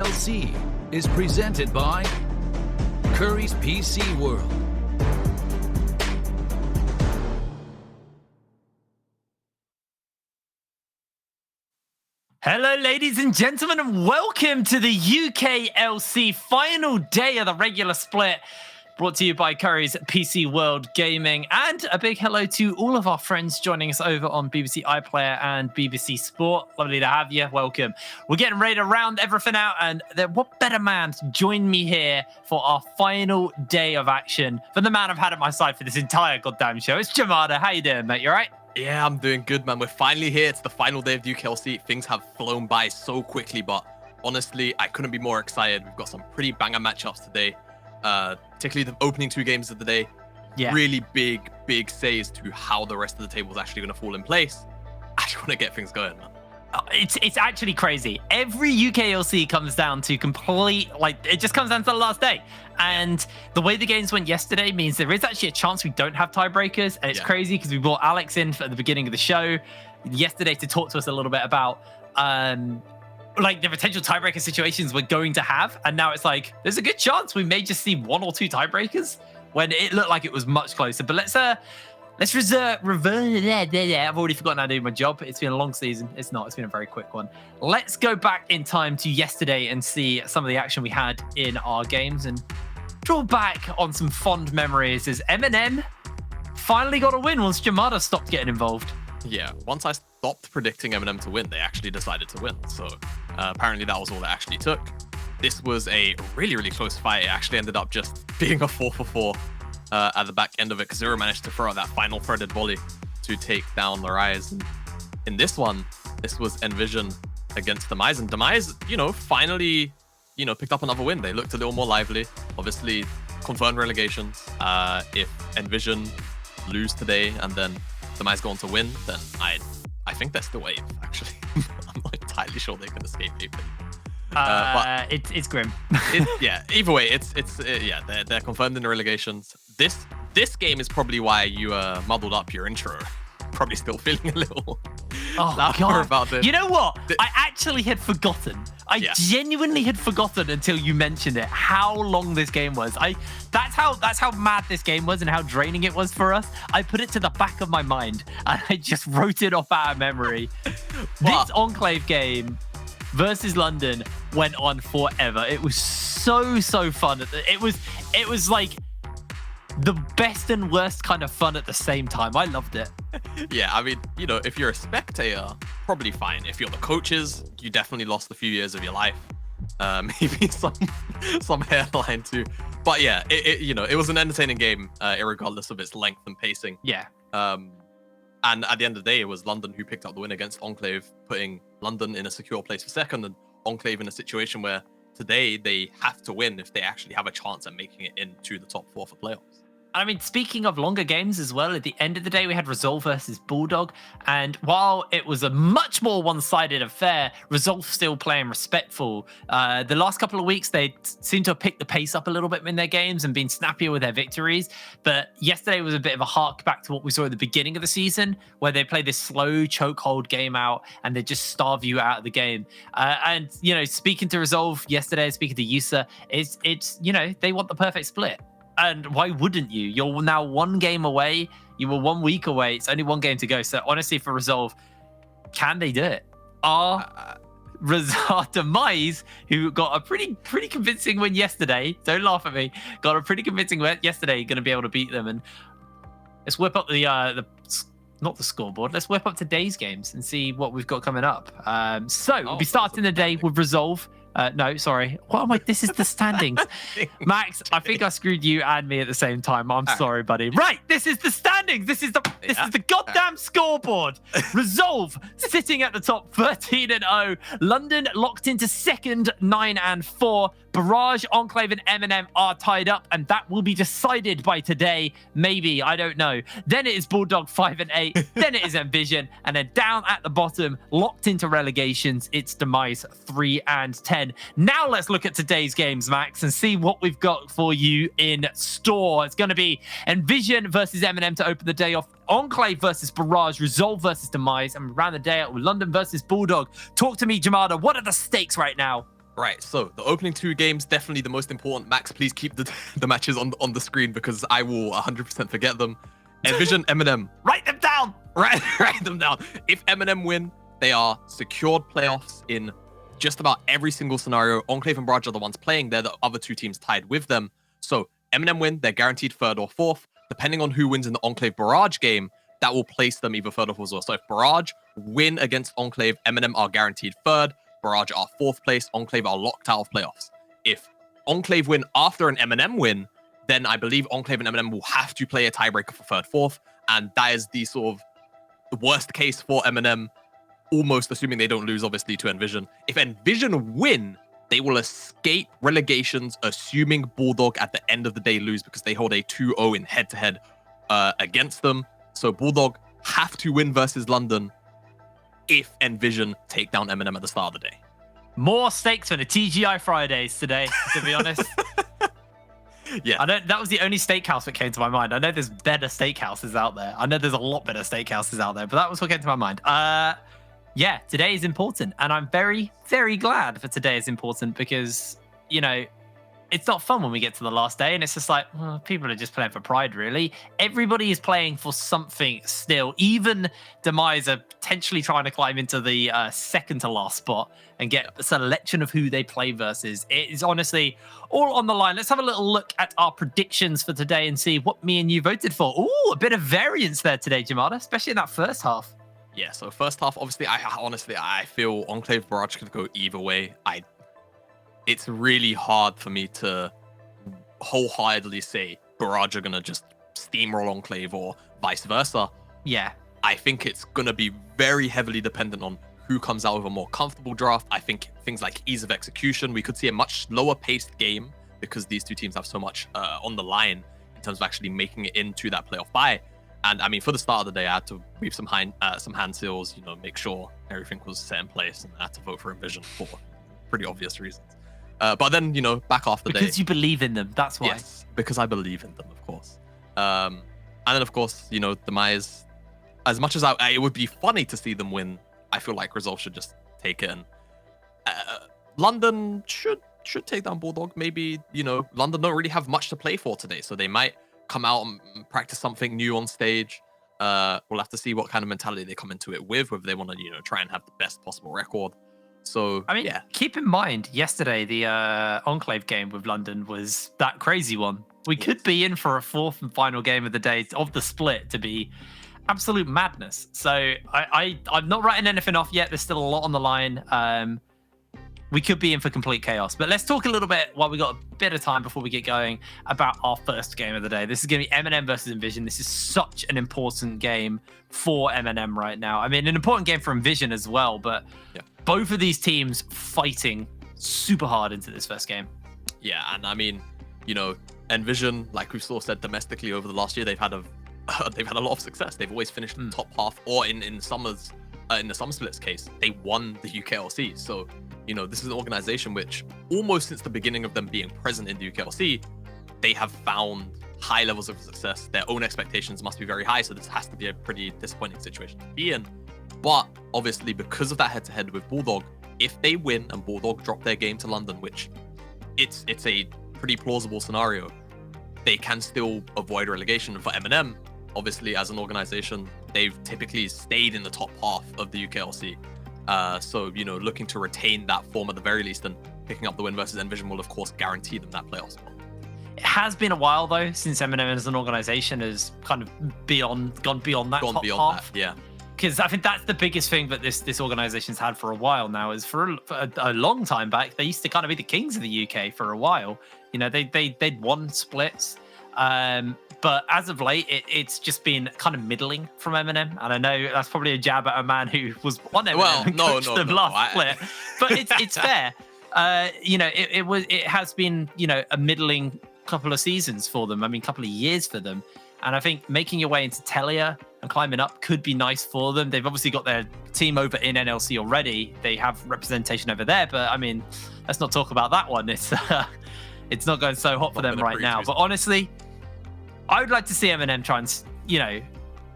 UKLC is presented by Curry's PC World. Hello, ladies and gentlemen, and welcome to the UKLC final day of the regular split, brought to you by Curry's PC World Gaming. And a big hello to all of our friends joining us over on BBC iPlayer and BBC Sport. Lovely to have you. Welcome. We're getting ready to round everything out, and what better man to join me here for our final day of action than the man I've had at my side for this entire goddamn show. It's Jamada. How you doing, mate? You all right? Yeah, I'm doing good, man. We're finally here. It's the final day of the UKLC. Things have flown by so quickly, but honestly, I couldn't be more excited. We've got some pretty banger matchups today, particularly the opening two games of the day. Yeah. Really big says to how the rest of the table is actually going to fall in place. I just want to get things going, man. It's actually crazy. Every UKLC comes down to it just comes down to the last day. And the way the games went yesterday means there is actually a chance we don't have tiebreakers. And it's crazy because we brought Alex in at the beginning of the show yesterday to talk to us a little bit about the potential tiebreaker situations we're going to have. And now it's like, there's a good chance we may just see one or two tiebreakers when it looked like it was much closer. But let's reverse. I've already forgotten how to do my job. It's been a long season. It's not. It's been a very quick one. Let's go back in time to yesterday and see some of the action we had in our games and draw back on some fond memories as MNM finally got a win once Jamada stopped getting involved. Yeah, once I stopped predicting MNM to win, they actually decided to win. So apparently that was all it actually took. This was a really close fight. It actually ended up just being a 4-for-4. At the back end of it, because Zero managed to throw out that final threaded volley to take down the Rise. And in this one, this was Nvision against Demise, and Demise, finally, picked up another win. They looked a little more lively. Obviously, confirmed relegations. If Nvision lose today and then Demise go on to win, then I think they're still 8th, actually. I'm not entirely sure they can escape 8th. But it's grim. Either way, they're confirmed in the relegations. This game is probably why you muddled up your intro. Probably still feeling a little about this. You know what? I actually had forgotten. I genuinely had forgotten until you mentioned it. How long this game was. That's how mad this game was and how draining it was for us. I put it to the back of my mind and I just wrote it off out of memory. This Enclave game versus London went on forever. It was so fun. It was like the best and worst kind of fun at the same time. I loved it. Yeah, I mean, if you're a spectator, probably fine. If you're the coaches, you definitely lost a few years of your life. Maybe some hairline too. But yeah, it was an entertaining game, irregardless of its length and pacing. Yeah. And at the end of the day, it was London who picked up the win against Enclave, putting London in a secure place for second, and Enclave in a situation where today they have to win if they actually have a chance at making it into the top 4 for playoffs. I mean, speaking of longer games as well, at the end of the day, we had Resolve versus Bulldog. And while it was a much more one-sided affair, Resolve still playing respectful. The last couple of weeks, they seem to have picked the pace up a little bit in their games and been snappier with their victories. But yesterday was a bit of a hark back to what we saw at the beginning of the season, where they play this slow chokehold game out and they just starve you out of the game. And speaking to Resolve yesterday, speaking to Yusa, it's they want the perfect split. And why wouldn't you? You're now 1 game away. You were 1 week away. It's only 1 game to go. So honestly, for Resolve, can they do it? Are Demise, who got a pretty convincing win yesterday, don't laugh at me, got a pretty convincing win yesterday, going to be able to beat them? And let's whip up not the scoreboard. Let's whip up today's games and see what we've got coming up. We'll be starting the day with Resolve. No, sorry. What am I? This is the standings. Max, I think I screwed you and me at the same time. I'm sorry, buddy. Right, this is the standings. This is the goddamn scoreboard. Resolve sitting at the top, 13-0. London locked into second, 9-4. Barrage, Enclave, and MNM are tied up, and that will be decided by today. Maybe, I don't know. Then it is Bulldog, 5-8. Then it is Nvision, and then down at the bottom, locked into relegations, it's Demise, 3-10. Now let's look at today's games, Max, and see what we've got for you in store. It's going to be Nvision versus MNM to open the day off. Enclave versus Barrage, Resolve versus Demise, and we round the day out with London versus Bulldog. Talk to me, Jamada. What are the stakes right now? Right, so the opening 2 games, definitely the most important. Max, please keep the matches on the screen because I will 100% forget them. Nvision, MNM. Write them down! Write them down. If MNM win, they are secured playoffs in just about every single scenario. Enclave and Barrage are the ones playing. They're the other 2 teams tied with them. So MNM win, they're guaranteed 3rd or 4th. Depending on who wins in the Enclave Barrage game, that will place them either 3rd or 4th. So if Barrage win against Enclave, MNM are guaranteed 3rd. Barrage are 4th place. Enclave are locked out of playoffs. If Enclave win after an MNM win, then I believe Enclave and MNM will have to play a tiebreaker for 3rd, 4th. And that is the sort of the worst case for MNM, almost assuming they don't lose, obviously, to Nvision. If Nvision win, they will escape relegations, assuming Bulldog at the end of the day lose because they hold a 2-0 in head-to-head against them. So Bulldog have to win versus London if Nvision take down MNM at the start of the day. More stakes for the TGI Fridays today, to be honest. Yeah. I know that was the only steakhouse that came to my mind. I know there's better steakhouses out there. I know there's a lot better steakhouses out there, but that was what came to my mind. Yeah, today is important. And I'm very, very glad for today is important because, you know, it's not fun when we get to the last day and it's just like, well, people are just playing for pride, really. Everybody is playing for something still. Even Demise are potentially trying to climb into the second to last spot and get a selection of who they play versus. It is honestly all on the line. Let's have a little look at our predictions for today and see what me and you voted for. Ooh, a bit of variance there today, Jamada, especially in that first half. Yeah, so first half, obviously, I feel Enclave Barrage could go either way. It's really hard for me to wholeheartedly say Barrage are going to just steamroll Enclave or vice versa. Yeah. I think it's going to be very heavily dependent on who comes out with a more comfortable draft. I think things like ease of execution, we could see a much slower paced game because these 2 teams have so much on the line in terms of actually making it into that playoff bye. And I mean, for the start of the day, I had to weave some hand seals, you know, make sure everything was set in place, and I had to vote for Nvision for pretty obvious reasons. But then, you know, back off the day. Because you believe in them, that's why. Yes, because I believe in them, of course. And then, of course, you know, Demise, as much as it would be funny to see them win, I feel like Resolve should just take it. And London should take down Bulldog. Maybe, you know, London don't really have much to play for today, so they might come out and practice something new on stage. We'll have to see what kind of mentality they come into it with, whether they want to, you know, try and have the best possible record. So, I mean, yeah. Keep in mind, yesterday, the Enclave game with London was that crazy one. We could be in for a 4th and final game of the day of the split to be absolute madness. So I'm not writing anything off yet. There's still a lot on the line. We could be in for complete chaos. But let's talk a little bit, while we got a bit of time before we get going, about our first game of the day. This is going to be MNM versus Nvision. This is such an important game for MNM right now. I mean, an important game for Nvision as well, but both of these teams fighting super hard into this first game. Yeah, and I mean, you know, Nvision, like we've sort of said domestically over the last year, they've had a lot of success. They've always finished in the top half, or in the Summer Splits case, they won the UKLC. So, you know, this is an organization which almost since the beginning of them being present in the UKLC, they have found high levels of success. Their own expectations must be very high, so this has to be a pretty disappointing situation to be in. But obviously, because of that head-to-head with Bulldog, if they win and Bulldog drop their game to London, which it's a pretty plausible scenario, they can still avoid relegation. For MNM, obviously, as an organization, they've typically stayed in the top half of the UKLC. So, you know, looking to retain that form at the very least, and picking up the win versus Nvision will, of course, guarantee them that playoff spot. It has been a while, though, since MNM as an organization has kind of gone beyond that top half. Yeah. Because I think that's the biggest thing that this organization's had for a while now. Is for a long time back, they used to kind of be the kings of the UK for a while. You know, they'd won splits. But as of late, it's just been kind of middling from MNM. And I know that's probably a jab at a man who was on MNM and coached them last split. But it's fair. You know, it has been, you know, a middling couple of seasons for them. I mean, couple of years for them. And I think making your way into Telia and climbing up could be nice for them. They've obviously got their team over in NLC already. They have representation over there. But I mean, let's not talk about that one. It's not going so hot for them right now. But honestly, I would like to see MNM try and, you know,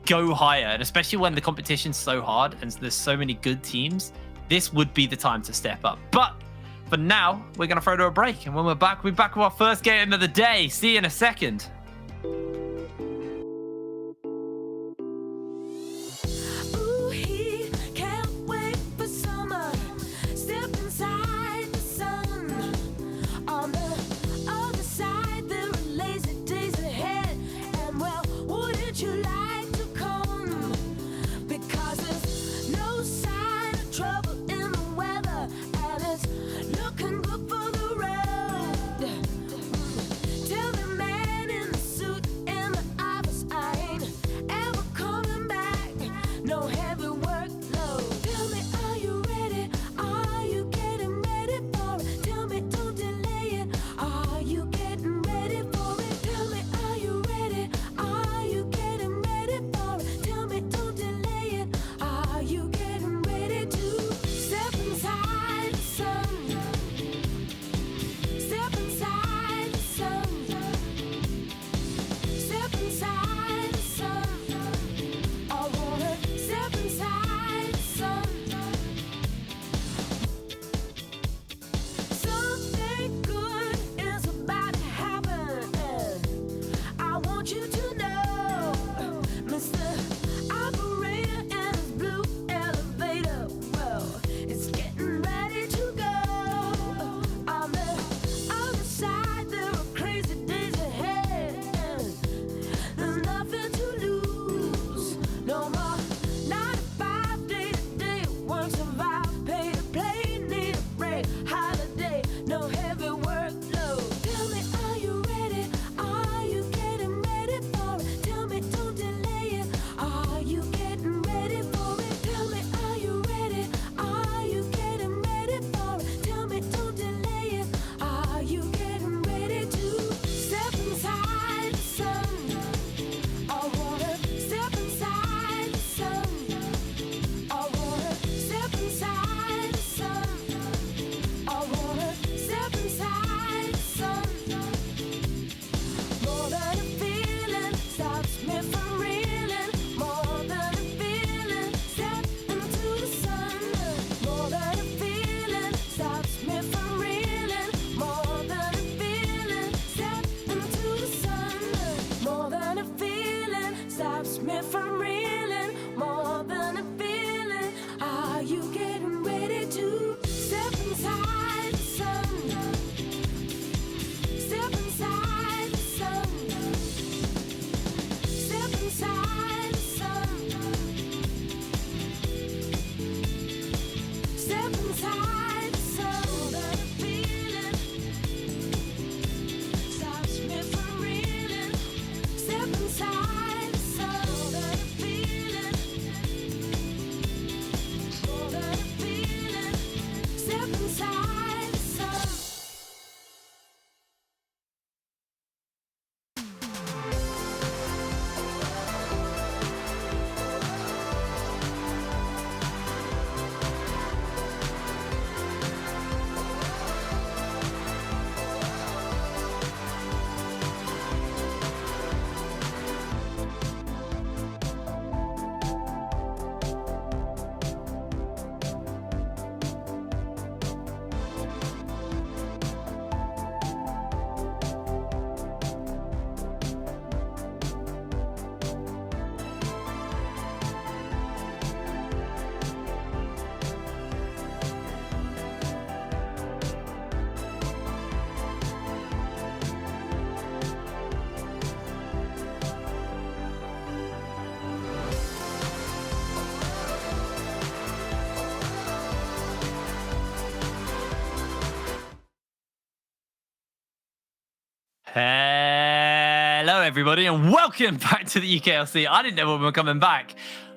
go higher. And especially when the competition's so hard and there's so many good teams, this would be the time to step up. But for now, we're going to throw to a break. And when we're back with our first game of the day. See you in a second. Hello, everybody, and welcome back to the UKLC. I didn't know when we were coming back.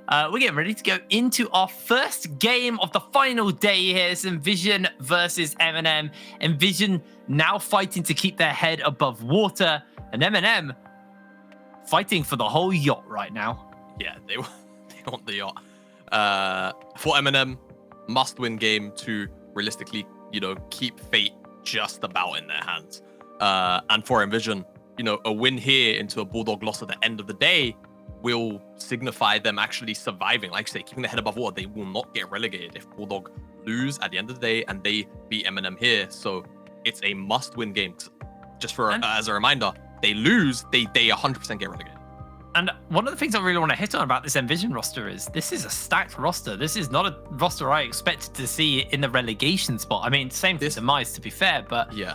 We're getting ready to go into our first game of the final day here. It's Nvision versus MNM. Nvision now fighting to keep their head above water, and MNM fighting for the whole yacht right now. Yeah, they want the yacht. For MNM, must-win game to realistically, keep fate just about in their hands. And for Nvision, a win here into a Bulldog loss at the end of the day will signify them actually surviving. Like I say, keeping their head above water. They will not get relegated if Bulldog lose at the end of the day, and they beat MNM here. So it's a must-win game. Just for as a reminder, they lose, they 100% get relegated. And one of the things I really want to hit on about this Nvision roster is this is a stacked roster. This is not a roster I expected to see in the relegation spot. I mean, same for Demise, to be fair, but yeah,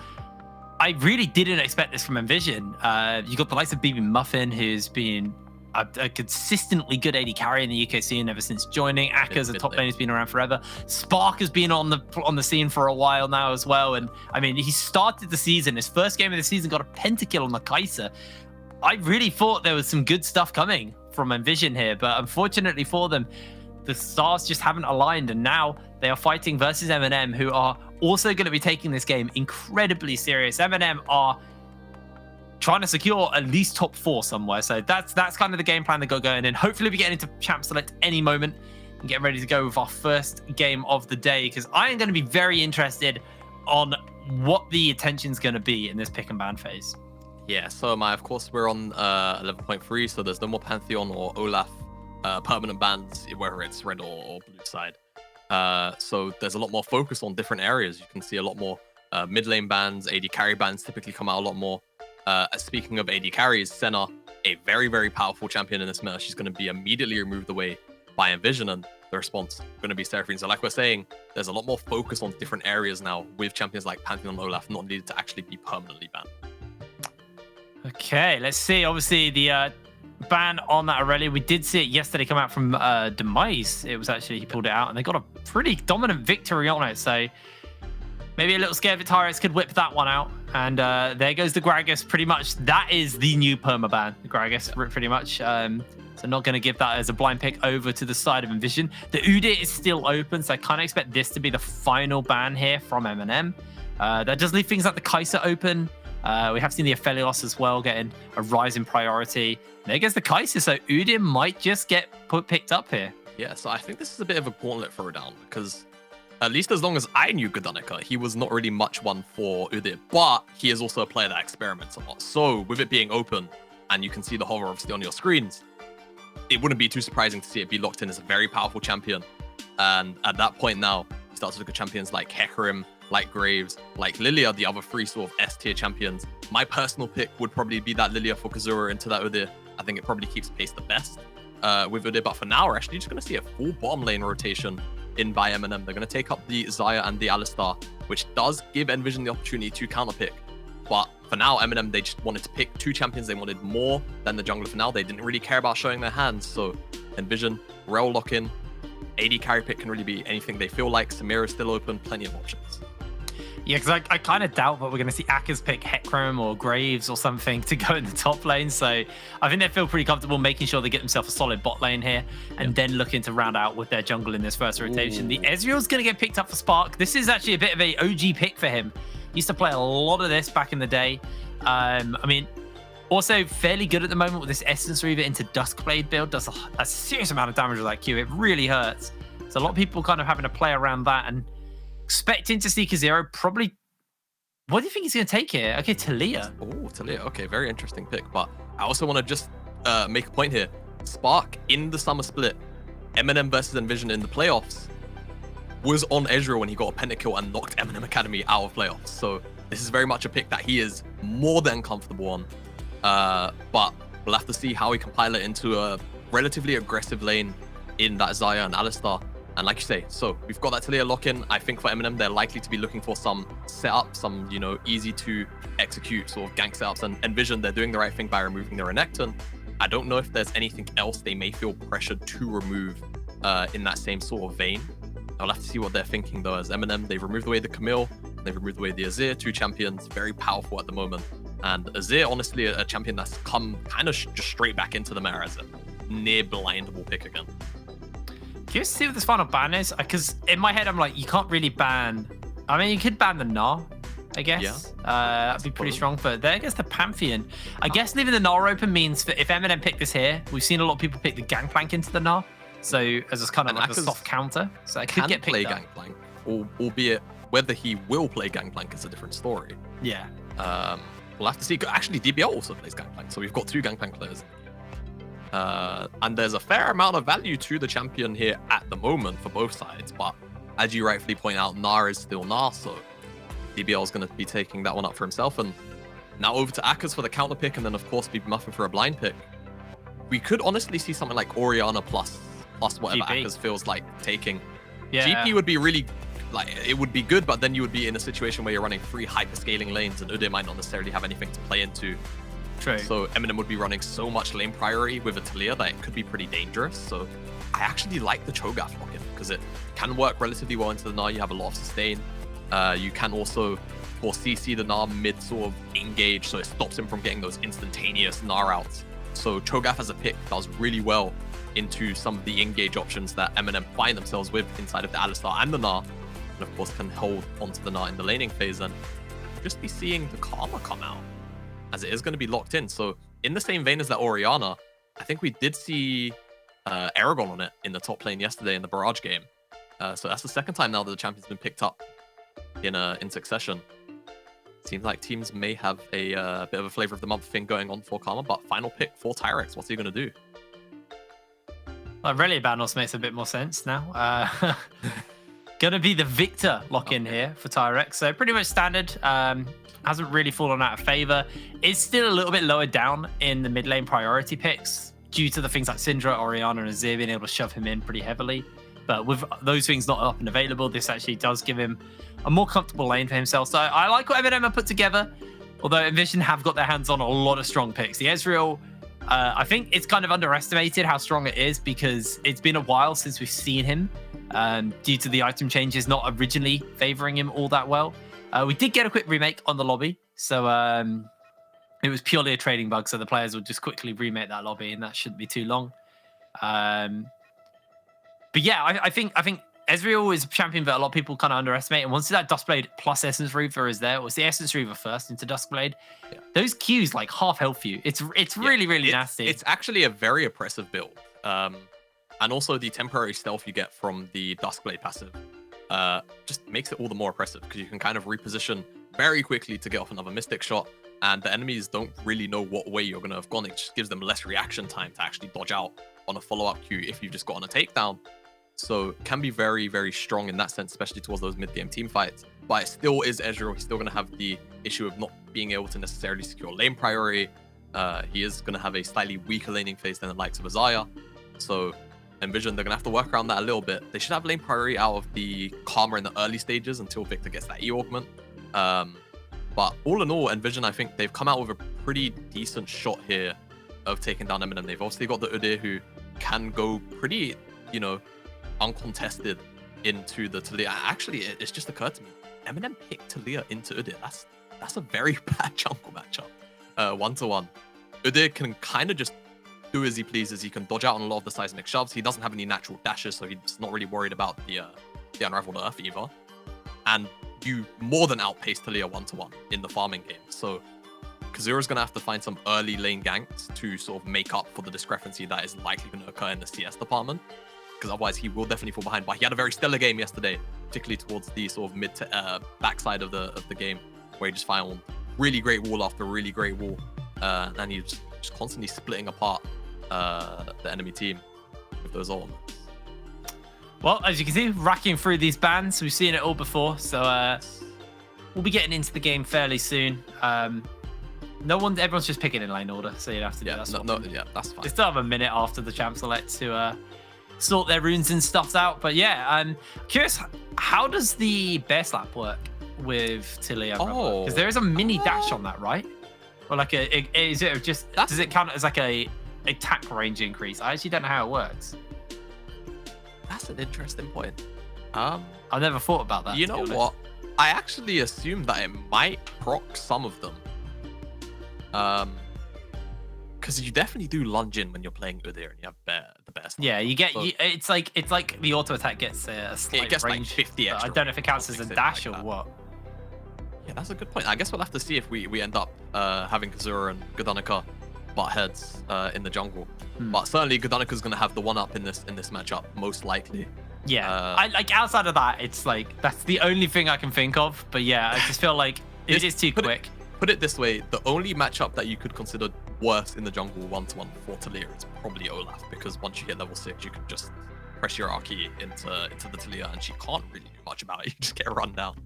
I really didn't expect this from Nvision. You got the likes of BB Muffin, who's been a consistently good AD carry in the UK scene ever since joining. Aka's a top lane who's been around forever. Spark has been on the scene for a while now as well. And I mean, he started the season, his first game of the season, got a pentakill on the Kai'Sa. I really thought there was some good stuff coming from Nvision here, but unfortunately for them, the stars just haven't aligned, and now they are fighting versus MNM, who are also going to be taking this game incredibly serious. MNM are trying to secure at least top 4 somewhere, so that's kind of the game plan they got going, and hopefully we get into Champ Select any moment and get ready to go with our first game of the day, because I am going to be very interested on what the attention's going to be in this pick and ban phase. Yeah, so of course, we're on 11.3, so there's no more Pantheon or Olaf permanent bans, whether it's red or blue side. So there's a lot more focus on different areas. You can see a lot more mid lane bans, AD carry bans typically come out a lot more. Speaking of AD carries, Senna, a very, very powerful champion in this meta. She's going to be immediately removed away by Nvision, and the response going to be Seraphine. So like we're saying, there's a lot more focus on different areas now with champions like Pantheon and Olaf not needed to actually be permanently banned. Okay, let's see. Obviously, the ban on that already. We did see it yesterday come out from Demise. It was actually, he pulled it out, and they got a pretty dominant victory on it. So maybe a little scared Vitarius could whip that one out. And there goes the Gragas. Pretty much, that is the new permaban, the Gragas, pretty much. So not going to give that as a blind pick over to the side of Nvision. The Udit is still open, so I kind of expect this to be the final ban here from MNM. That does leave things like the Kai'Sa open. We have seen the Aphelios as well getting a rise in priority. There goes the Kai'Sa, so Udin might just get picked up here. Yeah, so I think this is a bit of a gauntlet throwdown, because at least as long as I knew Gdanika, he was not really much one for Udin, but he is also a player that experiments a lot. So with it being open, and you can see the hover obviously on your screens, it wouldn't be too surprising to see it be locked in as a very powerful champion. And at that point now, you start to look at champions like Hecarim, like Graves, like Lilia, the other 3 sort of S-tier champions. My personal pick would probably be that Lilia for Kazura into that Udyr. I think it probably keeps pace the best with Udyr, but for now, we're actually just going to see a full bottom lane rotation in by MNM. They're going to take up the Xayah and the Alistar, which does give Nvision the opportunity to counterpick. But for now, MNM, they just wanted to pick 2 champions. They wanted more than the jungler for now. They didn't really care about showing their hands. So Nvision, Rel lock-in, AD carry pick can really be anything they feel like. Samira is still open, plenty of options. Yeah, because I kind of doubt that we're going to see Aka's pick Hecarim or Graves or something to go in the top lane. So I think they feel pretty comfortable making sure they get themselves a solid bot lane here and then looking to round out with their jungle in this first rotation. Ooh. The Ezreal's going to get picked up for Spark. This is actually a bit of a OG pick for him. He used to play a lot of this back in the day. I mean, also fairly good at the moment with this Essence Reaver into Duskblade build. Does a serious amount of damage with that Q. It really hurts. So a lot of people kind of having to play around that and expecting to see Kazero probably. What do you think he's going to take here? Okay, Talia. Oh, Talia. Okay, very interesting pick. But I also want to just make a point here. Spark in the summer split, MNM versus Nvision in the playoffs, was on Ezreal when he got a pentakill and knocked MNM Academy out of playoffs. So this is very much a pick that he is more than comfortable on. But we'll have to see how he can pilot into a relatively aggressive lane in that Xayah and Alistar. And like you say, so we've got that Talia lock-in. I think for MNM, they're likely to be looking for some setup, some, easy to execute sort of gank setups. And Nvision, they're doing the right thing by removing their Renekton. I don't know if there's anything else they may feel pressured to remove in that same sort of vein. I'll have to see what they're thinking though. As MNM, they've removed away the Camille, they've removed away the Azir, 2 champions, very powerful at the moment. And Azir, honestly, a champion that's come kind of just straight back into the meta as a near blindable pick again. Curious to see what this final ban is, because in my head I'm like, you can't really ban. I mean, you could ban the Gnar, I guess. Yeah. That'd be pretty strong. But there goes the Pantheon. I guess leaving the Gnar open means that if MNM pick this here, we've seen a lot of people pick the Gangplank into the Gnar. So as a kind of like a soft counter, so it could get picked up. Gangplank, albeit whether he will play Gangplank is a different story. Yeah. We'll have to see. Actually, DBL also plays Gangplank, so we've got 2 Gangplank players. And there's a fair amount of value to the champion here at the moment for both sides, but as you rightfully point out, Gnar is still Gnar, so DBL is going to be taking that one up for himself. And now over to Akers for the counter pick, and then of course be muffing for a blind pick. We could honestly see something like Orianna plus whatever GP. Akers feels like taking. Yeah. GP would be really, like, it would be good, but then you would be in a situation where you're running 3 hyper-scaling lanes, and Udyr might not necessarily have anything to play into. True. So MNM would be running so much lane priority with a Talia that it could be pretty dangerous. So I actually like the Cho'Gath lock-in because it can work relatively well into the Gnar. You have a lot of sustain. You can also, for CC the Gnar mid sort of engage, so it stops him from getting those instantaneous Gnar outs. So Cho'Gath as a pick does really well into some of the engage options that MNM find themselves with inside of the Alistar and the Gnar. And of course can hold onto the Gnar in the laning phase and just be seeing the Karma come out, as it is going to be locked in. So in the same vein as that Orianna, I think we did see Aragon on it in the top lane yesterday in the Barrage game. So that's the second time now that the champion's been picked up in succession. Seems like teams may have a bit of a flavor of the month thing going on for Karma, but final pick for Tyrex. What's he going to do? Well, Relic Banos makes a bit more sense now. Gonna be the Victor lock-in here for Tyrex. So pretty much standard. Hasn't really fallen out of favor. It's still a little bit lower down in the mid lane priority picks due to the things like Syndra, Orianna, and Azir being able to shove him in pretty heavily. But with those things not up and available, this actually does give him a more comfortable lane for himself. So I like what MNM have put together, although Nvision have got their hands on a lot of strong picks. The Ezreal, I think it's kind of underestimated how strong it is because it's been a while since we've seen him due to the item changes not originally favoring him all that well. We did get a quick remake on the lobby, so it was purely a trading bug, so the players will just quickly remake that lobby, and that shouldn't be too long. But yeah, I think Ezreal is a champion that a lot of people kind of underestimate, and once that Duskblade plus Essence Reaver is there, it was the Essence Reaver first into Duskblade. Yeah. Those Qs like half health you. It's really nasty. It's actually a very oppressive build, and also the temporary stealth you get from the Duskblade passive just makes it all the more oppressive because you can kind of reposition very quickly to get off another Mystic shot, and the enemies don't really know what way you're going to have gone. It just gives them less reaction time to actually dodge out on a follow-up Q if you've just got on a takedown. So can be very, very strong in that sense, especially towards those mid-game team fights. But it still is Ezreal. He's still going to have the issue of not being able to necessarily secure lane priority. He is going to have a slightly weaker laning phase than the likes of Azaya. So Nvision, they're going to have to work around that a little bit. They should have lane priority out of the Karma in the early stages until Victor gets that E augment. But all in all, Nvision, I think they've come out with a pretty decent shot here of taking down MNM. They've obviously got the Udyr who can go pretty, uncontested into the Talia. Actually, it's just occurred to me, MNM picked Talia into Udyr. That's a very bad jungle matchup. 1-to-1. Udyr can kind of just do as he pleases. He can dodge out on a lot of the seismic shoves. He doesn't have any natural dashes, so he's not really worried about the Unraveled Earth either. And you more than outpace Talia 1-to-1 in the farming game. So Kazura's going to have to find some early lane ganks to sort of make up for the discrepancy that is likely going to occur in the CS department, because otherwise he will definitely fall behind. But he had a very stellar game yesterday, particularly towards the sort of mid to backside of the game, where he just found really great wall after really great wall, and he's just constantly splitting apart the enemy team with those ultimates. Well, as you can see, racking through these bans, we've seen it all before, so we'll be getting into the game fairly soon. Everyone's just picking in lane order, so you have to do that. Yeah, that's fine. They still have a minute after the champ select to sort their runes and stuff out. But yeah, I'm curious, how does the bear slap work with Talia? Because there is a mini dash on that, right? Or like does it count as like a attack range increase? I actually don't know how it works. That's an interesting point. I've never thought about that. You know what? I actually assume that it might proc some of them. Because you definitely do lunge in when you're playing Udyr and you have the best. Yeah, you get. So, it's like the auto attack gets a slight range. Like 50 extra. I don't know if it counts as a dash or what. Yeah, that's a good point. I guess we'll have to see if we end up having Kazura and Gadanika butt heads in the jungle. But certainly Gadanika's going to have the one up in this matchup, most likely. Yeah, I like outside of that, it's like that's the only thing I can think of. But yeah, I just feel like it is too quick. Put it this way, the only matchup that you could consider worse in the jungle 1-to-1 for Talia is probably Olaf, because once you hit level 6, you can just press hierarchy into the Talia, and she can't really do much about it. You just get a run down.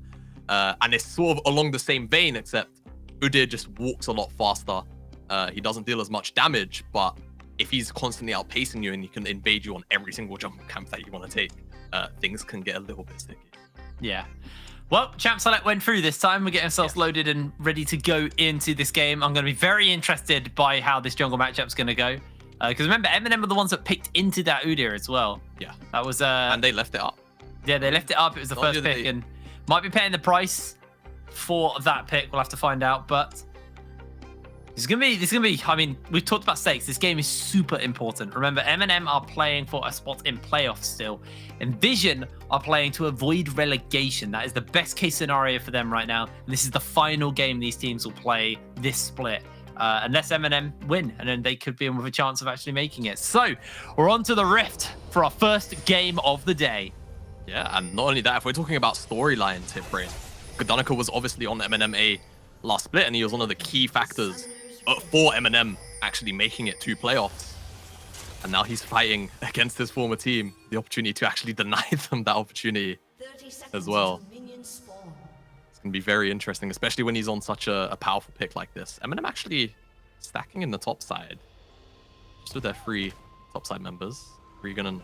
And it's sort of along the same vein, except Udyr just walks a lot faster. He doesn't deal as much damage, but if he's constantly outpacing you and he can invade you on every single jump camp that you want to take, things can get a little bit sticky. Yeah. Well, Champ Select went through this time. We're getting ourselves loaded and ready to go into this game. I'm going to be very interested by how this jungle matchup's going to go. Because remember, MNM were the ones that picked into that Udyr as well. Yeah. That was... and they left it up. Yeah, they left it up. It was the first pick. And might be paying the price for that pick. We'll have to find out. But this is gonna be. I mean, we've talked about stakes. This game is super important. Remember, MNM are playing for a spot in playoffs still. Nvision are playing to avoid relegation. That is the best case scenario for them right now. And this is the final game these teams will play this split. Unless MNM win, and then they could be in with a chance of actually making it. So we're on to the Rift for our first game of the day. Yeah, and not only that, if we're talking about storylines, Hitbrain, Gdanica was obviously on the MNM last split, and he was one of the key factors for MNM actually making it to playoffs. And now he's fighting against his former team, the opportunity to actually deny them that opportunity as well. It's going to be very interesting, especially when he's on such a powerful pick like this. MNM actually stacking in the top side, just with their 3 top side members. Regan and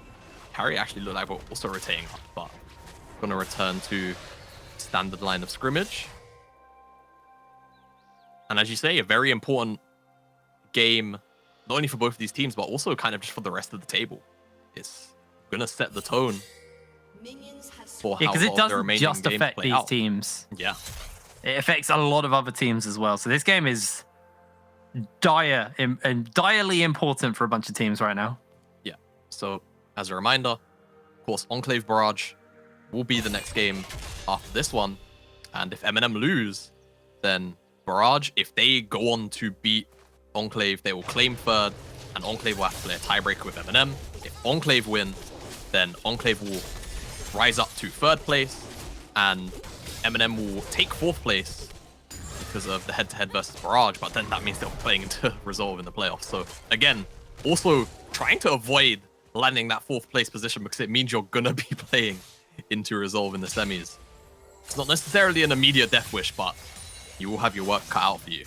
Harry actually look like we're also rotating up, but going to return to standard line of scrimmage. And as you say, a very important game, not only for both of these teams, but also kind of just for the rest of the table. It's going to set the tone for how because it doesn't the remaining just games affect play these out. teams. Yeah. It affects a lot of other teams as well. So this game is dire and direly important for a bunch of teams right now. Yeah. So as a reminder, of course, Enclave Barrage will be the next game after this one. And if MNM lose, then Barrage, if they go on to beat Enclave, they will claim third, and Enclave will have to play a tiebreaker with MNM. If Enclave win, then Enclave will rise up to third place, and MNM will take fourth place because of the head-to-head versus Barrage, but then that means they'll be playing into Resolve in the playoffs. So again, also trying to avoid landing that fourth place position because it means you're gonna be playing into Resolve in the semis. It's not necessarily an immediate death wish, but you will have your work cut out for you.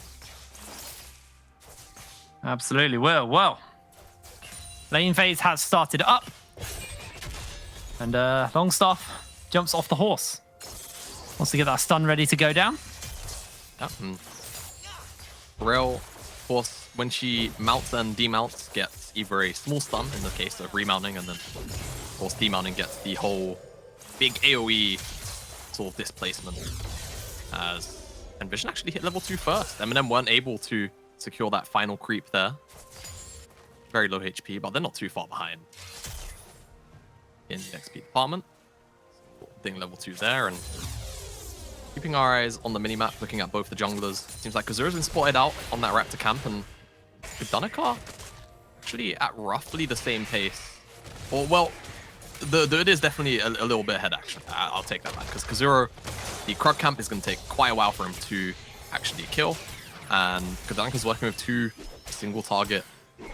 Absolutely will. Well, lane phase has started up. And Longstaff jumps off the horse. Wants to get that stun ready to go down. Yep. Rail, of course, when she mounts and demounts, gets either a small stun in the case of remounting, and then, of course, demounting gets the whole big AoE sort of displacement. As Nvision actually hit level 2 first. MNM weren't able to secure that final creep there. Very low HP, but they're not too far behind in the XP department. Being level 2 there, and keeping our eyes on the minimap, looking at both the junglers. Seems like Kazura's been spotted out on that Raptor camp, and Gdanica actually at roughly the same pace. Or, well, it is definitely a little bit ahead, actually. I'll take that back, because Kazura, the Krug camp is going to take quite a while for him to actually kill, and Gdanica's working with 2 single target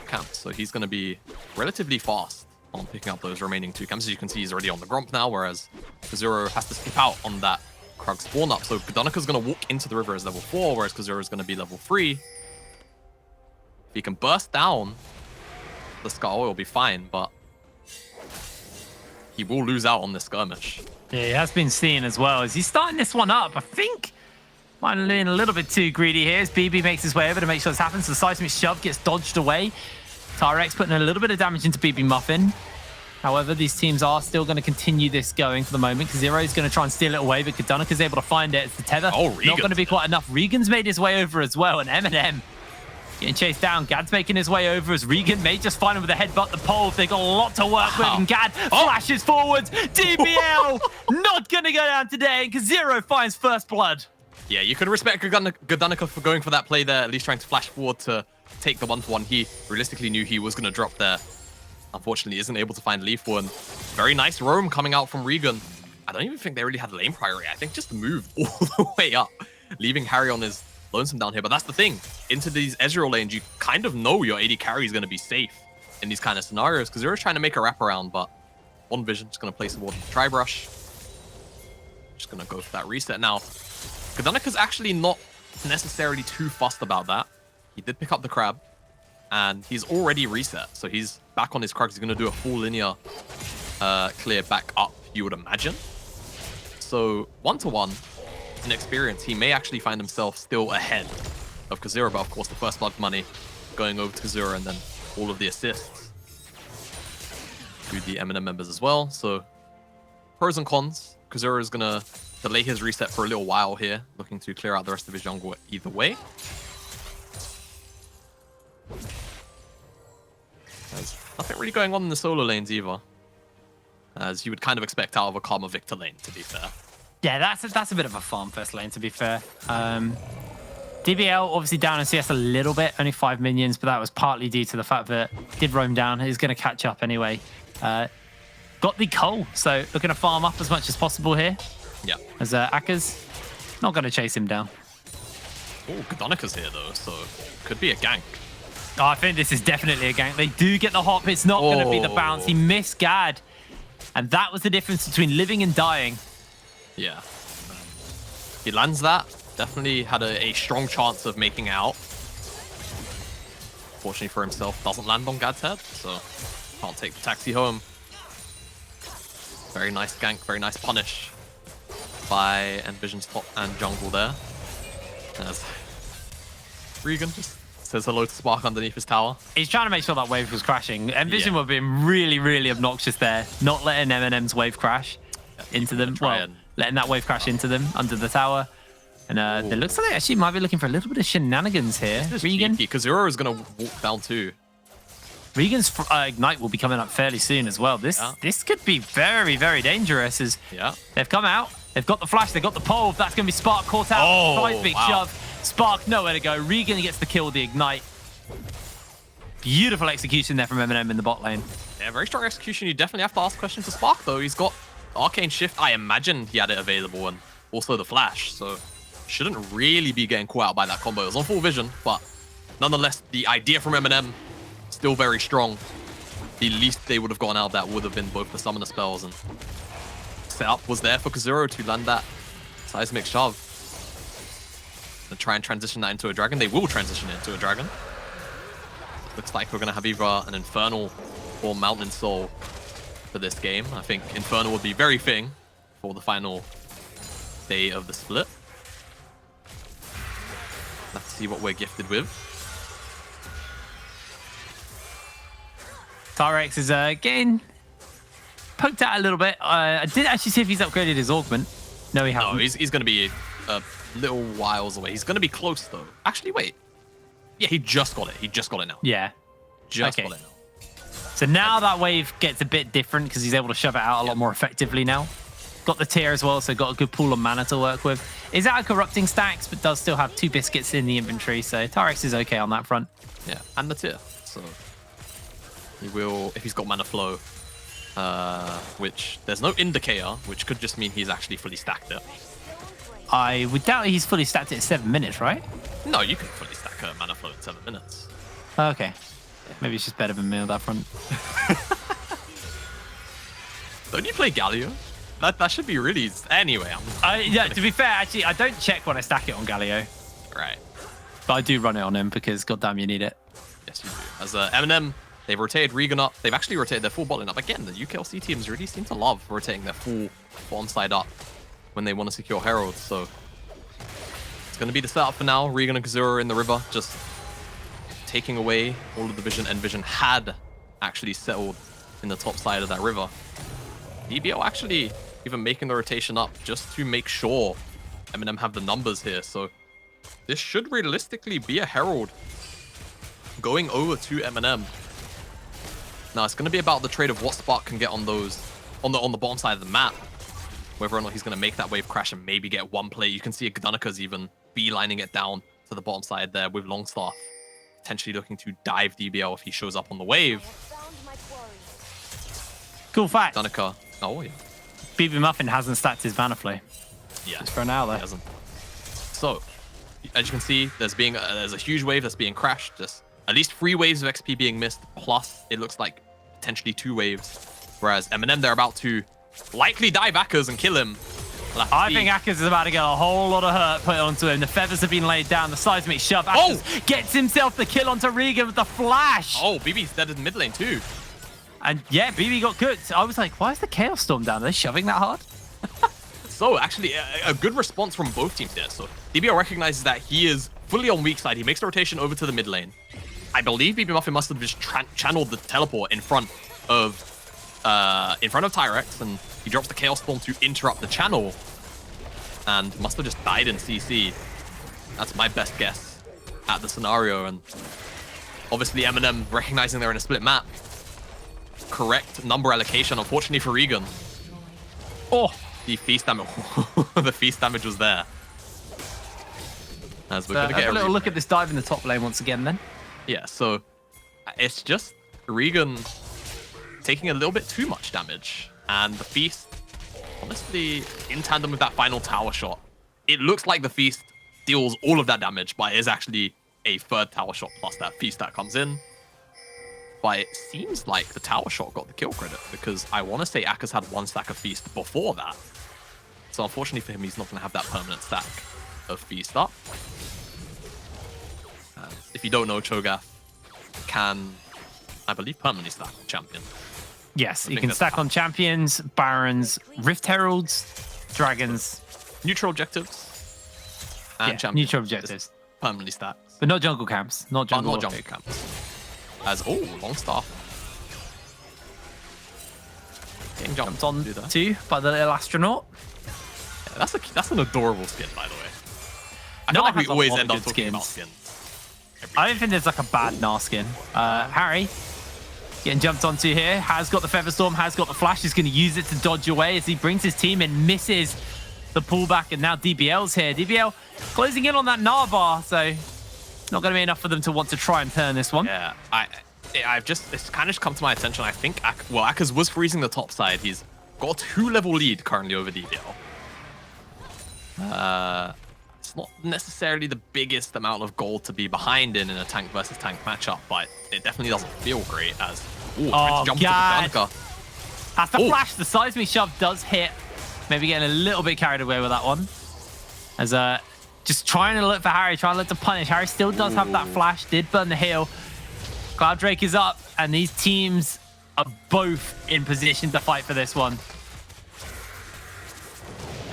camps, so he's going to be relatively fast on picking up those remaining 2 camps. As you can see, he's already on the Gromp now, whereas Kazura has to skip out on that Krug spawn up. So Gdanica's going to walk into the river as level 4, whereas Kazura is going to be level 3. If he can burst down the Skull, it'll be fine, but he will lose out on this skirmish. Yeah, he has been seen as well. As he's starting this one up, I think might have been a little bit too greedy here as BB makes his way over to make sure this happens. The seismic shove gets dodged away. Tyrex putting a little bit of damage into BB Muffin. However, these teams are still going to continue this going for the moment. Zero is going to try and steal it away, but Gdanica's able to find it. It's the tether. Oh, not going to be quite enough. Regan's made his way over as well, and MNM getting chased down. Gad's making his way over as Regan may just find him with a headbutt the pole. They've got a lot to work with, and Gad flashes forwards. DBL not going to go down today, and Zero finds first blood. Yeah, you can respect Gdanica for going for that play there, at least trying to flash forward to take the 1-for-1. He realistically knew he was going to drop there. Unfortunately, isn't able to find Lethal, and very nice roam coming out from Regan. I don't even think they really had lane priority. I think just move all the way up, leaving Harry on his lonesome down here. But that's the thing. Into these Ezreal lanes, you kind of know your AD carry is going to be safe in these kind of scenarios, because they're trying to make a wraparound, but on Vision. Just going to place a ward in the Tri-Brush. Just going to go for that reset now. Gdanika's actually not necessarily too fussed about that. He did pick up the crab, and he's already reset. So he's back on his Krug. He's going to do a full linear clear back up, you would imagine. So 1-to-1 in experience, he may actually find himself still ahead of Kazura, but of course the first blood money going over to Kazura, and then all of the assists to the MNM members as well. So pros and cons. Kazura is going to delay his reset for a little while here, looking to clear out the rest of his jungle either way. There's nothing really going on in the solo lanes either, as you would kind of expect out of a Karma Victor lane, to be fair. Yeah, that's a bit of a farm first lane, to be fair. DBL obviously down in CS a little bit, only 5 minions, but that was partly due to the fact that did roam down. He's going to catch up anyway. Got the Cole, so looking to farm up as much as possible here. Yeah. As Akka's not going to chase him down. Oh, Gdanika's here though, so could be a gank. Oh, I think this is definitely a gank. They do get the hop. It's not going to be the bounce. He missed Gad. And that was the difference between living and dying. Yeah. He lands that. Definitely had a strong chance of making out. Fortunately for himself, doesn't land on Gad's head, so can't take the taxi home. Very nice gank, very nice punish by Nvision's top and jungle there. As Regan just says hello to Spark underneath his tower. He's trying to make sure that wave was crashing. Nvision were being really, really obnoxious there, not letting MNM's wave crash into them. Well, letting that wave crash into them under the tower. And it looks like they actually might be looking for a little bit of shenanigans here. Regan. Kazura is going to walk down too. Regan's Ignite will be coming up fairly soon as well. This could be very, very dangerous as they've come out. They've got the flash, they've got the pole. That's going to be Spark caught out. Oh, Big shove. Spark nowhere to go. Regan gets the kill with the Ignite. Beautiful execution there from MNM in the bot lane. Yeah, very strong execution. You definitely have to ask questions to Spark though. He's got Arcane Shift. I imagine he had it available, and also the flash. So shouldn't really be getting caught out by that combo. It was on full vision, but nonetheless, the idea from MNM still very strong. The least they would have gone out that would have been both the summoner spells, and setup was there for Kazura to land that seismic shove. And try and transition that into a dragon. They will transition it into a dragon. Looks like we're going to have either an Infernal or Mountain Soul for this game. I think Infernal would be very fitting for the final day of the split. Let's see what we're gifted with. Tyrex is getting poked out a little bit. I did actually see if he's upgraded his augment. No, he hasn't. No, he's going to be a little whiles away. He's going to be close, though. Actually, wait. Yeah, he just got it. He just got it now. Yeah. Just got it now. So now that wave gets a bit different because he's able to shove it out a lot more effectively now. Got the tier as well, so got a good pool of mana to work with. Is out of corrupting stacks, but does still have 2 biscuits in the inventory, so Tyrex is okay on that front. Yeah, and the tier. So he will, if he's got mana flow, which there's no indicator, which could just mean he's actually fully stacked it. I would doubt he's fully stacked it at 7 minutes, right? No, you can fully stack a mana flow in 7 minutes. Okay. Maybe it's just better than me on that front. Don't you play Galio? That should be really... Anyway, yeah, to be fair, actually, I don't check when I stack it on Galio. Right. But I do run it on him because, goddamn, you need it. Yes, you do. As MNM, they've rotated Regan up. They've actually rotated their full bot lane up. Again, the UKLC teams really seem to love rotating their full bottom side up when they want to secure Heralds. So it's going to be the setup for now. Regan and Kazura in the river, just taking away all of the vision. Nvision had actually settled in the top side of that river. DBL actually even making the rotation up just to make sure MNM have the numbers here. So this should realistically be a Herald going over to MNM. Now it's going to be about the trade of what Spark can get on those on the bottom side of the map. Whether or not he's going to make that wave crash and maybe get one play. You can see Gdanika's even beelining it down to the bottom side there with Longstaff, potentially looking to dive DBL if he shows up on the wave. Cool fact. Gdanika. Oh yeah. BB Muffin hasn't stacked his mana flay. Yeah. Just for now though. He hasn't. So, as you can see, there's a huge wave that's being crashed. Just at least 3 waves of XP being missed. Plus, it looks like potentially 2 waves Whereas MNM, they're about to likely dive Akers and kill him. I think Akers is about to get a whole lot of hurt put onto him. The feathers have been laid down. The seismic shove. Akers gets himself the kill onto Regan with the flash. Oh, BB's dead in mid lane too. And yeah, BB got cooked. I was like, why is the Chaos Storm down? Are they shoving that hard? So actually, a good response from both teams there. So DBL recognizes that he is fully on weak side. He makes the rotation over to the mid lane. I believe BB Muffin must have just channeled the teleport in front of Tyrex, and he drops the Chaos Storm to interrupt the channel, and must have just died in CC. That's my best guess at the scenario. And obviously MNM recognizing they're in a split map. Correct number allocation, unfortunately for Regan. Oh, the feast damage. The feast damage was there. As we're gonna get a little look at this dive in the top lane once again then. Yeah, so it's just Regan taking a little bit too much damage. And the Feast, honestly, in tandem with that final tower shot, it looks like the Feast deals all of that damage, but it is actually a third tower shot plus that Feast that comes in. But it seems like the tower shot got the kill credit, because I want to say Akers had 1 stack of Feast before that. So unfortunately for him, he's not going to have that permanent stack of Feast up. If you don't know, Cho'Gath can, I believe, permanently stack champion. Yes, he can stack on champions, barons, Rift Heralds, dragons. Neutral objectives. And champions. Neutral objectives. Permanently stacked. But not jungle camps. Not jungle, jungle camps. As, long staff. Getting jumped on too by the little astronaut. Yeah, that's an adorable skin, by the way. I feel like we always end up talking about skins. I don't think there's like a bad Gnar skin. Harry getting jumped onto here. Has got the Feather Storm, has got the flash. He's going to use it to dodge away as he brings his team in, misses the pullback, and now DBL's here. DBL closing in on that Gnar bar, so not going to be enough for them to want to try and turn this one. Yeah, it's kind of just come to my attention. I think, Akers was freezing the top side. He's got a 2-level lead currently over DBL. It's not necessarily the biggest amount of gold to be behind in a tank versus tank matchup, but it definitely doesn't feel great as jump God. to the Has the flash, the seismic shove does hit. Maybe getting a little bit carried away with that one. As just trying to look for Harry, trying to look to punish. Harry still does have that flash, did burn the heal. Cloud Drake is up, and these teams are both in position to fight for this one.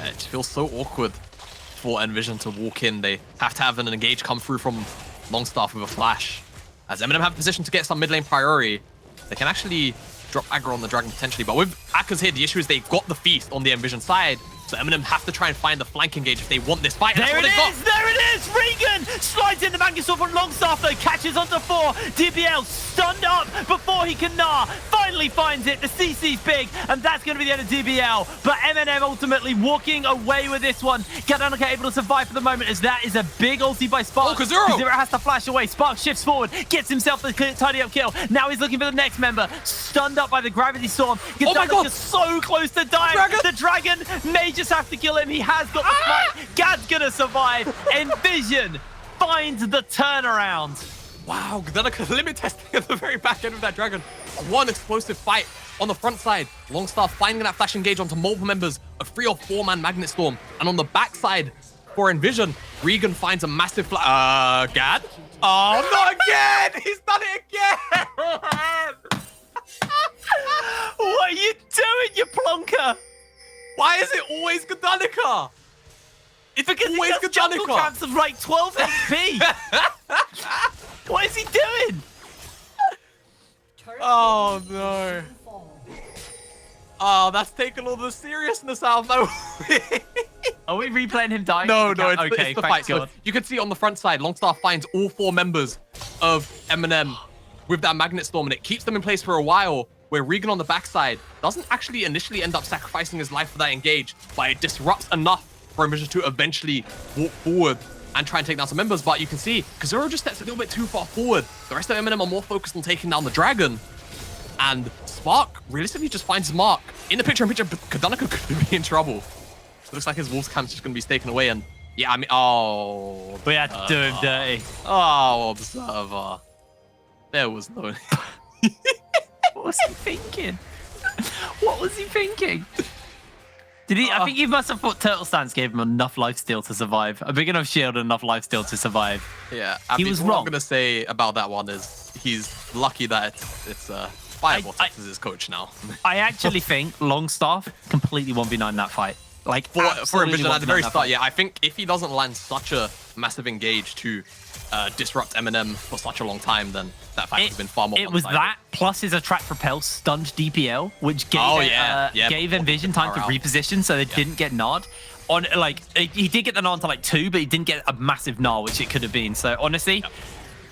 It just feels so awkward for Nvision to walk in. They have to have an engage come through from Longstaff with a flash. As MNM have position to get some mid lane priority, they can actually drop aggro on the dragon potentially. But with Akers here, the issue is they've got the feast on the Nvision side. So MNM have to try and find the flank engage if they want this fight. There it is! There it is! Regan slides in the Mangisword from Longstaff though, catches onto 4. DBL stunned up before he can Gnar. Finally finds it. The CC's big, and that's going to be the end of DBL. But MNM ultimately walking away with this one. Kadanuka able to survive for the moment, as that is a big ulti by Spark. Oh, Kazuro! Kazuro has to flash away. Spark shifts forward, gets himself the tidy up kill. Now he's looking for the next member. Stunned up by the Gravity Storm. Oh my God! So close to dying. The dragon may just have to kill him. He has got the fight. Gad's gonna survive. Nvision finds the turnaround. Wow, Kadanuka limit testing at the very back end of that dragon. One explosive fight on the front side. Longstaff finding that flash engage onto multiple members, a 3 or 4 man Magnet Storm. And on the backside for Nvision, Regan finds a massive Gad? Oh, not again! He's done it again! What are you doing, you plonker? Why is it always Kadanuka? It's because he does jungle camps of like 12 HP. What is he doing? Oh no. Oh, that's taken all the seriousness out of that. Are we replaying him dying? No, it's okay, the fight. So you can see on the front side, Longstaff finds all 4 members of MNM with that Magnet Storm, and it keeps them in place for a while, where Regan on the backside doesn't actually initially end up sacrificing his life for that engage, but it disrupts enough for Nvision to eventually walk forward and try and take down some members. But you can see Kazuro just steps a little bit too far forward. The rest of MNM are more focused on taking down the dragon. And Spark realistically just finds his mark. In the picture, Kadanuka could be in trouble. It looks like his Wolves camp's just going to be taken away. And yeah, I mean, we had to do him dirty. Oh, Observer. There was no... What was he thinking? What was he thinking? Did he? I think he must have thought Turtle Stance gave him enough lifesteal to survive. A big enough shield and enough lifesteal to survive. Yeah, he was wrong. wrong. What I'm gonna say about that one is he's lucky that it's Fireball as his coach now. I actually think Longstaff completely 1v9 that fight. Like for Nvision at the very start, fight. yeah. I think if he doesn't land such a massive engage to disrupt MNM for such a long time, then that fight would have been far more. It was that plus his attract propel stunned DPL, which gave gave Nvision time to reposition, so they didn't get Nard. On like he did get the Nard to like 2, but he didn't get a massive Nard, which it could have been. So honestly,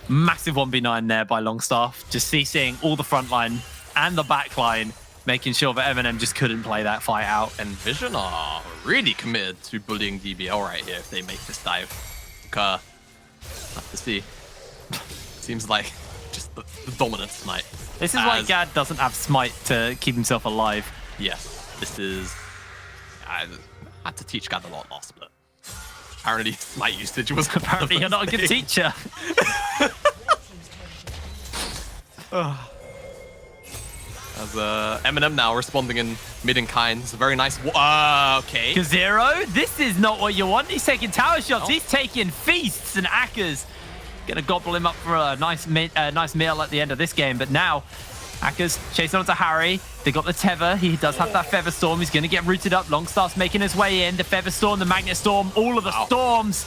massive 1v9 there by Longstaff, just CCing all the front line and the back line, making sure that MNM just couldn't play that fight out. And Vision are really committed to bullying DBL right here if they make this dive. Have to see. Seems like just the dominance tonight. This is why Gad doesn't have Smite to keep himself alive. Yes, this is... I had to teach Gad a lot last, but apparently Smite usage was... Apparently you're not a good teacher. As MNM now responding in mid and kind. It's a very nice... okay. Kazero, this is not what you want. He's taking tower shots. He's taking feasts, and Akka's gonna gobble him up for a nice meal at the end of this game. But now, Akka's chasing onto Harry. They got the tether. He does have that Feather Storm. He's gonna get rooted up. Longstaff's making his way in. The Feather Storm, the Magnet Storm, all of the storms.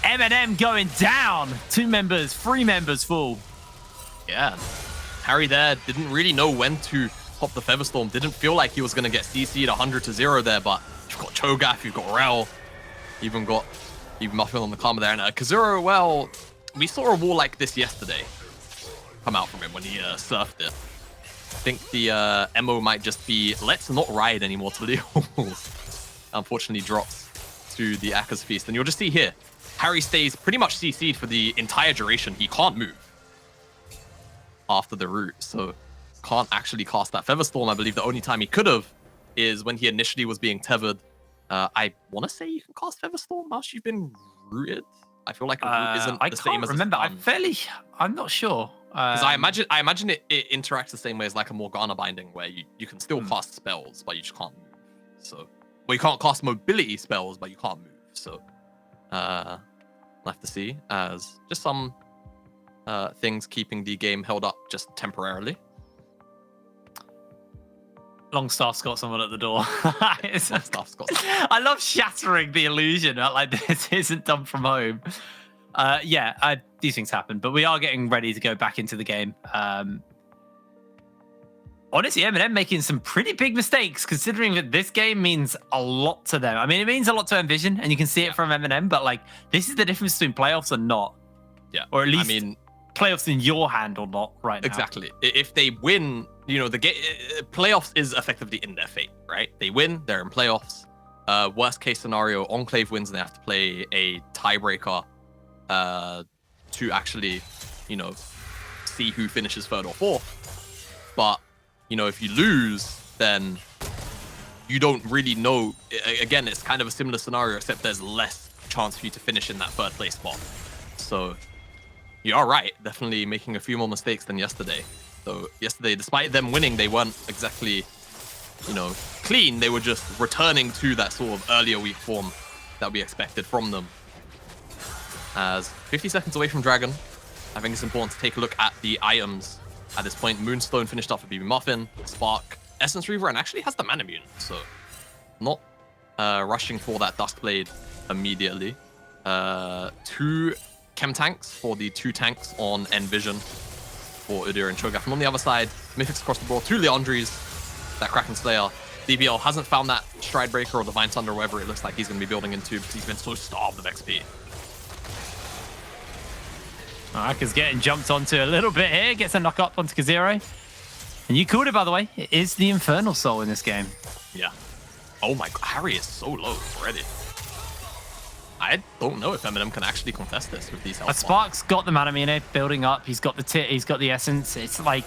MNM going down. 2 members, 3 members full. Yeah. Harry there didn't really know when to pop the Feather Storm. Didn't feel like he was going to get CC'd 100-0 there, but you've got Cho'Gath, you've got Rel, even got Muffin on the Karma there. And Kazuro, well, we saw a wall like this yesterday come out from him when he surfed it. I think the MO might just be, let's not ride anymore to the walls. Unfortunately drops to the Akka's Feast. And you'll just see here, Harry stays pretty much CC'd for the entire duration. He can't move after the root, so can't actually cast that Feather Storm. I believe the only time he could have is when he initially was being tethered. I want to say you can cast Feather Storm once you've been rooted. I feel like a root isn't the same as remember. I'm not sure. Because I imagine it interacts the same way as like a Morgana binding, where you can still cast spells, but you just can't move. So, well, you can't cast mobility spells, but you can't move. So, we'll have to see as just some things keeping the game held up just temporarily. Longstaff's got someone at the door. Longstaff's got someone. I love shattering the illusion that like this isn't done from home. These things happen, but we are getting ready to go back into the game. Honestly, MNM making some pretty big mistakes, considering that this game means a lot to them. I mean, it means a lot to Nvision, and you can see it from MNM, but like, this is the difference between playoffs and not. Yeah. Or at least, I mean, playoffs in your hand or not right now. Exactly. If they win, the playoffs is effectively in their fate, right? They win, they're in playoffs. Worst case scenario, Enclave wins and they have to play a tiebreaker to actually, see who finishes 3rd or 4th. But, if you lose, then you don't really know. Again, it's kind of a similar scenario, except there's less chance for you to finish in that 3rd place spot. So you are right, definitely making a few more mistakes than yesterday. So yesterday, despite them winning, they weren't exactly, clean. They were just returning to that sort of earlier week form that we expected from them. As 50 seconds away from Dragon, I think it's important to take a look at the items at this point. Moonstone finished off with BB Muffin, Spark, Essence Reaver, and actually has the Mana Immune. So not rushing for that Duskblade immediately. 2 Chem tanks for the 2 tanks on Nvision for Udyr and Cho'Gath. And on the other side, Mythics across the board, 2 Leandries, that Kraken Slayer. DBL hasn't found that Stride Breaker or Divine Thunder, or whatever it looks like he's going to be building into, because he's been so starved of XP. Akka's getting jumped onto a little bit here, gets a knock up onto Kazero. And you called it, by the way. It is the Infernal Soul in this game. Yeah. Oh my god, Harry is so low already. I don't know if MNM can actually contest this with these health. Spark's got the Mana Immune building up. He's got the he's got the Essence. It's like,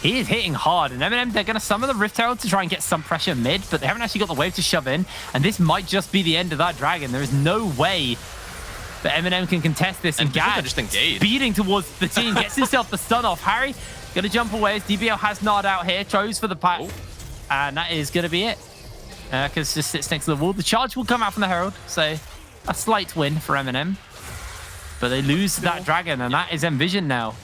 he is hitting hard. And MNM, they're going to summon the Rift Herald to try and get some pressure mid, but they haven't actually got the wave to shove in. And this might just be the end of that Dragon. There is no way that MNM can contest this. And Gad just engaged, speeding towards the team, gets himself the stun off. Harry going to jump away as DBL has Nard out here. Chose for the pack. and that is going to be it. Because just sits next to the wall. The charge will come out from the Herald, so a slight win for MNM. But they lose that dragon, and that is Nvision now.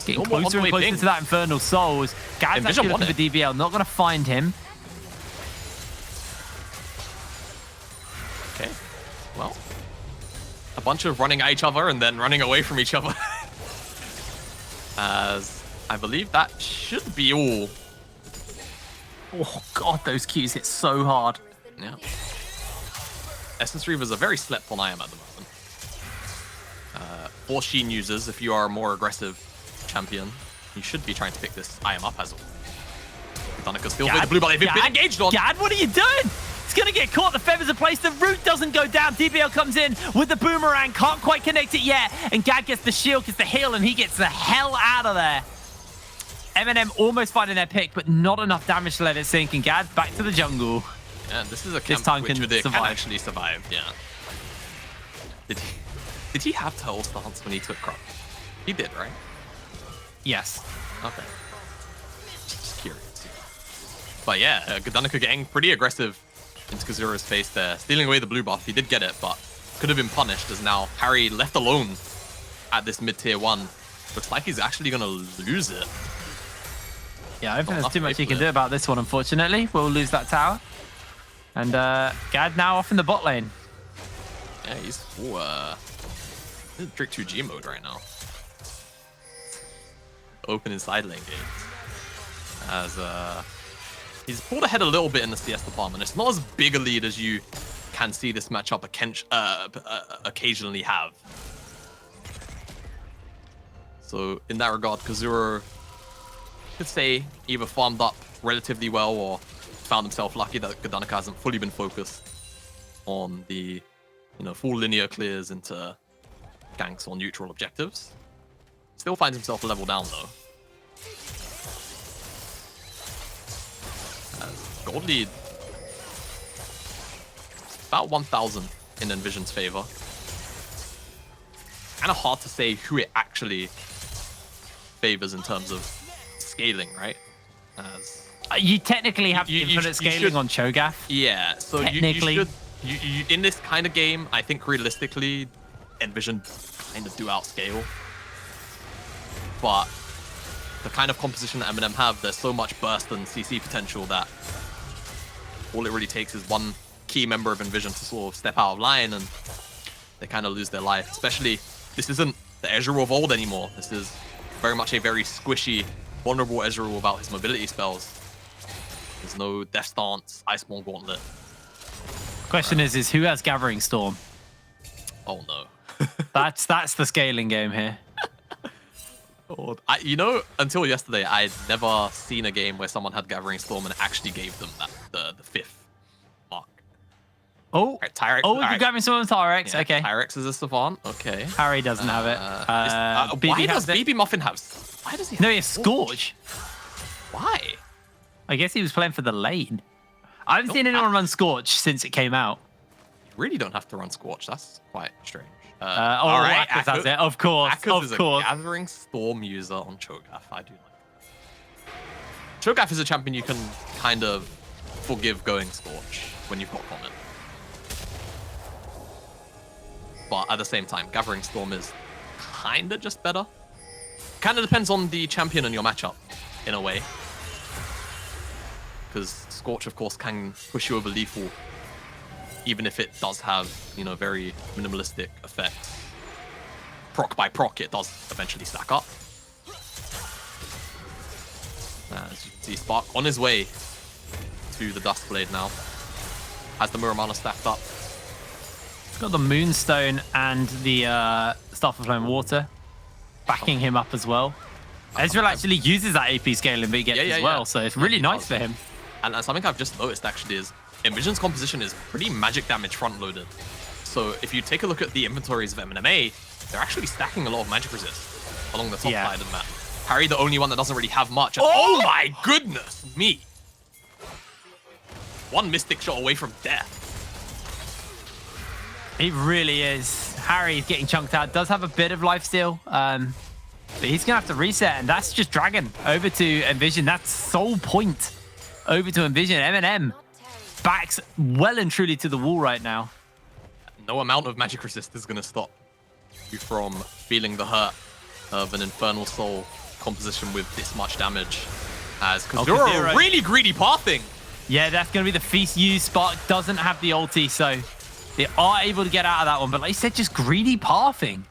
Getting closer and closer to that Infernal Souls. Gad's actually looking for DBL, not going to find him. Okay, well, a bunch of running at each other and then running away from each other. As I believe that should be all. Oh god, those Qs hit so hard. Yeah. Essence Reavers are very slept on IM at the moment. For Sheen users, if you are a more aggressive champion, you should be trying to pick this IM up as well. Donika's still with the blue, but they've been engaged on. Gad, what are you doing? It's going to get caught. The feathers are placed. The root doesn't go down. DBL comes in with the boomerang. Can't quite connect it yet. And Gad gets the shield, gets the heal, and he gets the hell out of there. MNM almost finding their pick, but not enough damage to let it sink. And Gad back to the jungle. Yeah, this is a camp which can actually survive. Yeah. Did he have Turtle stance when he took Crop? He did, right? Yes. Okay. Just curious. But yeah, Donika getting pretty aggressive into Kazura's face there, stealing away the blue buff. He did get it, but could have been punished as now Harry left alone at this mid-tier 1. Looks like he's actually going to lose it. Yeah, I don't think there's too much he can do about this one, unfortunately. We'll lose that tower. And Gad now off in the bot lane. Yeah, he's full Trick 2G mode right now. Open inside lane games. As he's pulled ahead a little bit in the CS department. It's not as big a lead as you can see this matchup occasionally have. So in that regard, Kazura could say either farmed up relatively well or found himself lucky that Donika hasn't fully been focused on the full linear clears into ganks or neutral objectives. Still finds himself a level down though. Gold lead about 1,000 in Nvision's favor. Kind of hard to say who it actually favors in terms of scaling, right? As you technically have infinite scaling on Cho'Gath. Yeah, so you in this kind of game, I think realistically, Nvision kind of do outscale. But the kind of composition that MNM have, there's so much burst and CC potential that all it really takes is one key member of Nvision to sort of step out of line and they kind of lose their life. Especially, this isn't the Ezreal of old anymore. This is very much a very squishy, vulnerable Ezreal without his mobility spells. There's no Death Stance, Iceborne Gauntlet. Question is who has Gathering Storm? Oh no. that's the scaling game here. Until yesterday, I'd never seen a game where someone had Gathering Storm and actually gave them the 5th mark. Oh, right, Tyrex. You're Gathering Storm with Tyrex. Yeah, okay. Tyrex is a savant. Okay. Harry doesn't have it. Why does BB Muffin have? Why does he? No, he has Scorch. Why? I guess he was playing for the lane. I haven't seen anyone run Scorch since it came out. You really don't have to run Scorch. That's quite strange. All right, Akuz has it. Of course. Akuz is a Gathering Storm user on Cho'Gath. I do like that. Cho'Gath is a champion you can kind of forgive going Scorch when you've got Comet. But at the same time, Gathering Storm is kind of just better. Kind of depends on the champion and your matchup, in a way. Because Scorch, of course, can push you over lethal, even if it does have, very minimalistic effects. Proc by proc, it does eventually stack up. As you can see, Spark on his way to the Duskblade now. Has the Muramana stacked up. Got the Moonstone and the Staff of Flame Water backing him up as well. Ezreal actually uses that AP scaling, but he gets as well, so it's really nice for him. And something I've just noticed actually is Nvision's composition is pretty magic damage front-loaded. So if you take a look at the inventories of MNMA, they're actually stacking a lot of magic resist along the top side of the map. Harry, the only one that doesn't really have much. And oh my goodness me! One Mystic shot away from death. He really is. Harry's getting chunked out. Does have a bit of lifesteal, but he's going to have to reset, and that's just Dragon over to Nvision. That's sole point over to Nvision. MNM backs well and truly to the wall right now. No amount of magic resist is going to stop you from feeling the hurt of an Infernal Soul composition with this much damage. As Kazura really greedy pathing. Yeah, that's going to be the feast use. Spark doesn't have the ulti, so they are able to get out of that one. But like I said, just greedy pathing.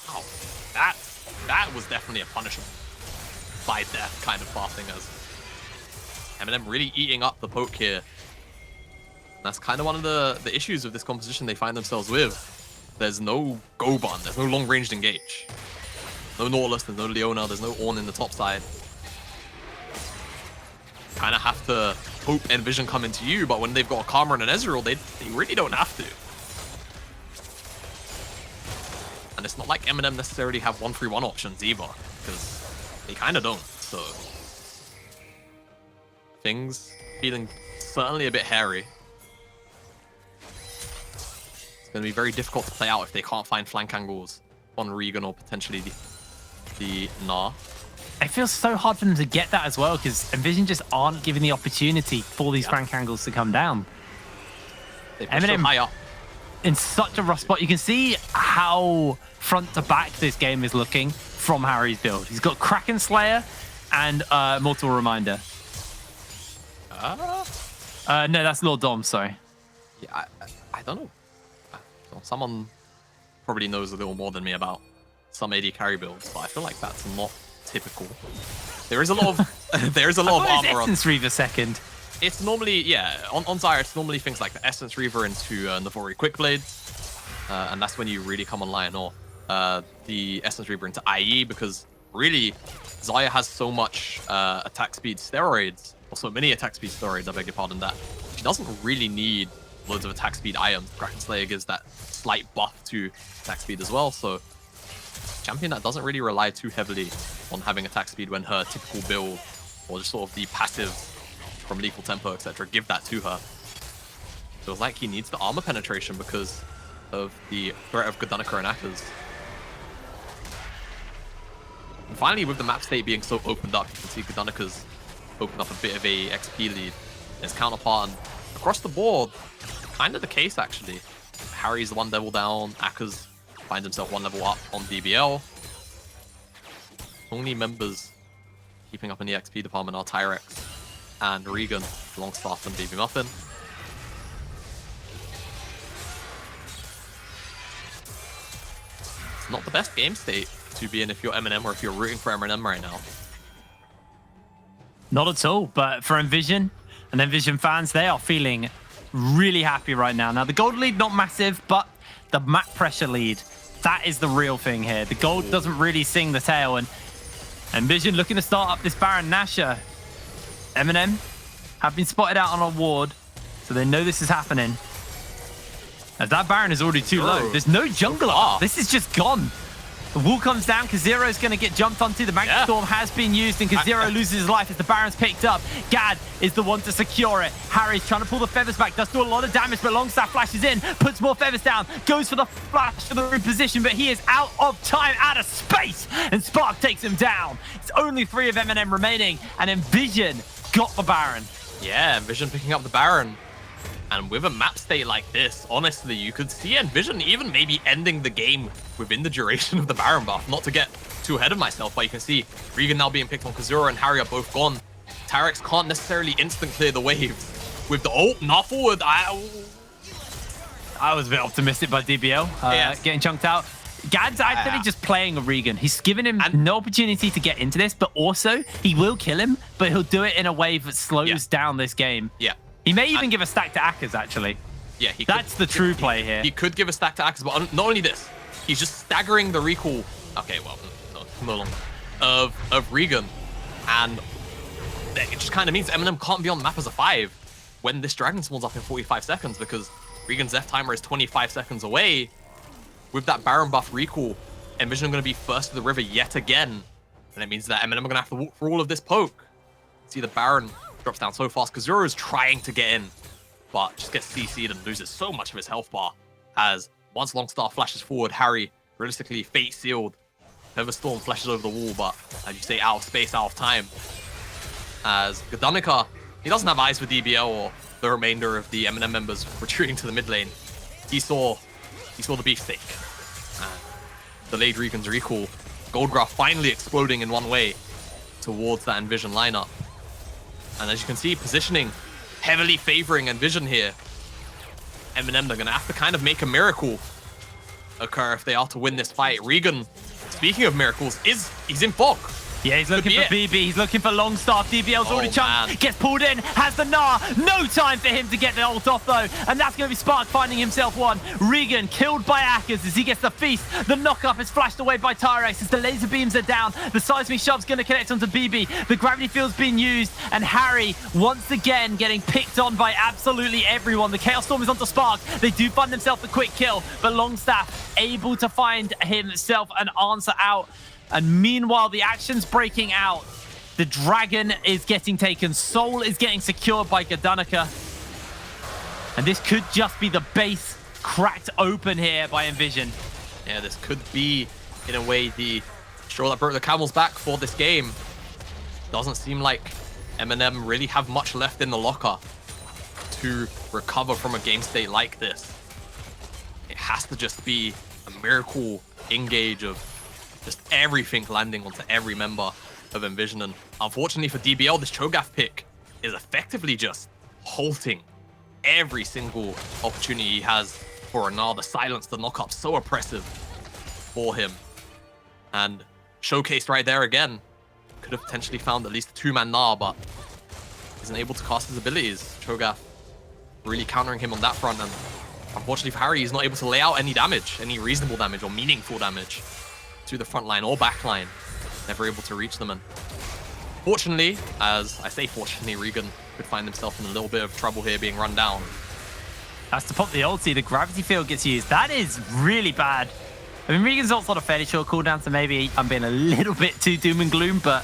Oh, that was definitely a punishment by death kind of pathing, as MNM really eating up the poke here. And that's kind of one of the issues of this composition they find themselves with. There's no go bun, there's no long-ranged engage. No Nautilus, there's no Leona, there's no Ornn in the top side. Kind of have to hope Nvision come into you, but when they've got a Karma and an Ezreal, they really don't have to. And it's not like MNM necessarily have 1-3-1 options either, because they kind of don't. So things feeling certainly a bit hairy. It's going to be very difficult to play out if they can't find flank angles on Regan or potentially the Gnar. It feels so hard for them to get that as well, because Nvision just aren't given the opportunity for these flank angles to come down. They push so high up. In such a rough spot. You can see how front to back this game is looking from Harry's build. He's got Kraken Slayer and Mortal Reminder. No, that's Lord Dom, sorry. Yeah, I don't know. Someone probably knows a little more than me about some AD carry builds, but I feel like that's not typical. There is a lot of armor on Essence Reaver second. It's normally, yeah, on Zyra, it's normally things like the Essence Reaver into Navori Quickblades, and that's when you really come online, or the Essence Reaver into IE, because really, Zyra has so much attack speed steroids, or so many attack speed steroids, I beg your pardon, that she doesn't really need loads of attack speed items. Kraken Slayer gives that slight buff to attack speed as well, so champion that doesn't really rely too heavily on having attack speed when her typical build, or just sort of the passive from lethal tempo, etc., give that to her. Feels like he needs the armor penetration because of the threat of Gdanika and Akaz. And finally, with the map state being so opened up, you can see Gdanika's opened up a bit of a XP lead. His counterpart, and across the board, kind of the case actually. Harry's one level down, Akaz finds himself one level up on DBL. Only members keeping up in the XP department are Tyrex and Regan, Longstaff and Baby Muffin. It's not the best game state to be in if you're MNM or if you're rooting for MNM right now. Not at all, but for Nvision and Nvision fans, they are feeling really happy right now. Now, the gold lead, not massive, but the map pressure lead, that is the real thing here. The gold doesn't really sing the tale, and Nvision looking to start up this Baron Nashor. MNM have been spotted out on a ward, so they know this is happening. As that Baron is already too low. There's no jungler. This is just gone. The wall comes down. Kazero is going to get jumped onto. The Magnet Storm has been used, and Kazero loses his life as the Baron's picked up. Gad is the one to secure it. Harry's trying to pull the feathers back. Does do a lot of damage, but Longstaff flashes in, puts more feathers down, goes for the flash for the reposition, but he is out of time, out of space, and Spark takes him down. It's only 3 of MNM remaining, and Nvision got the Baron. Yeah, Nvision picking up the Baron. And with a map state like this, honestly, you could see Nvision even maybe ending the game within the duration of the Baron buff. Not to get too ahead of myself, but you can see Regan now being picked on. Kazura and Harry are both gone. Tyrex can't necessarily instant clear the waves. With the ult, not forward. I was a bit optimistic by DBL, getting chunked out. Gad's actually just playing a Regan. He's given him no opportunity to get into this, but also he will kill him, but he'll do it in a way that slows down this game. Yeah. He may even give a stack to Akaz, actually. Yeah, that's the true play here. He could give a stack to Akaz, but not only this, he's just staggering the recall. Okay, well, no longer. Of Regan. And it just kind of means MNM can't be on the map as a 5 when this dragon spawns up in 45 seconds, because Regan's death timer is 25 seconds away. With that Baron buff recall, Nvision are going to be first to the river yet again. And it means that MNM are going to have to walk through all of this poke. See the Baron drops down so fast. Kazura is trying to get in, but just gets CC'd and loses so much of his health bar. As once Longstaff flashes forward, Harry realistically fate sealed. Featherstorm flashes over the wall, but as you say, out of space, out of time. As Gdanika He doesn't have eyes for DBL or the remainder of the MNM members retreating to the mid lane. He saw the beefsteak. Delayed Regan's recall. Goldgraph finally exploding in one way towards that Nvision lineup. And as you can see, positioning heavily favoring Nvision here. MNM, they're going to have to kind of make a miracle occur if they are to win this fight. Regan, speaking of miracles, he's in fog. Yeah, he's looking for BB. He's looking for Longstaff. DBL's already chunked. Gets pulled in. Has the Gnar. No time for him to get the ult off, though. And that's going to be Spark finding himself one. Regan killed by Akers as he gets the feast. The knock-up is flashed away by Tyrex as the laser beams are down. The seismic shove's going to connect onto BB. The gravity field's being used. And Harry, once again, getting picked on by absolutely everyone. The Chaos Storm is onto Spark. They do find themselves a quick kill. But Longstaff able to find himself an answer out. And meanwhile, the action's breaking out. The Dragon is getting taken. Soul is getting secured by Gdanika. And this could just be the base cracked open here by Nvision. Yeah, this could be, in a way, the straw that broke the camel's back for this game. Doesn't seem like MNM really have much left in the locker to recover from a game state like this. It has to just be a miracle engage of just everything landing onto every member of Nvision. And unfortunately for DBL, this Cho'Gath pick is effectively just halting every single opportunity he has for a Gnar. The silence, the knock-up, so oppressive for him. And showcased right there again. Could have potentially found at least a two-man Gnar, but isn't able to cast his abilities. Cho'Gath really countering him on that front. And unfortunately for Harry, he's not able to lay out any damage, any reasonable damage or meaningful damage to the front line or back line. Never able to reach them. And fortunately, as I say fortunately, Regan could find himself in a little bit of trouble here, being run down. Has to pop the ulti. The gravity field gets used. That is really bad. I mean, Regan's ult's on a fairly short cooldown, so maybe I'm being a little bit too doom and gloom, but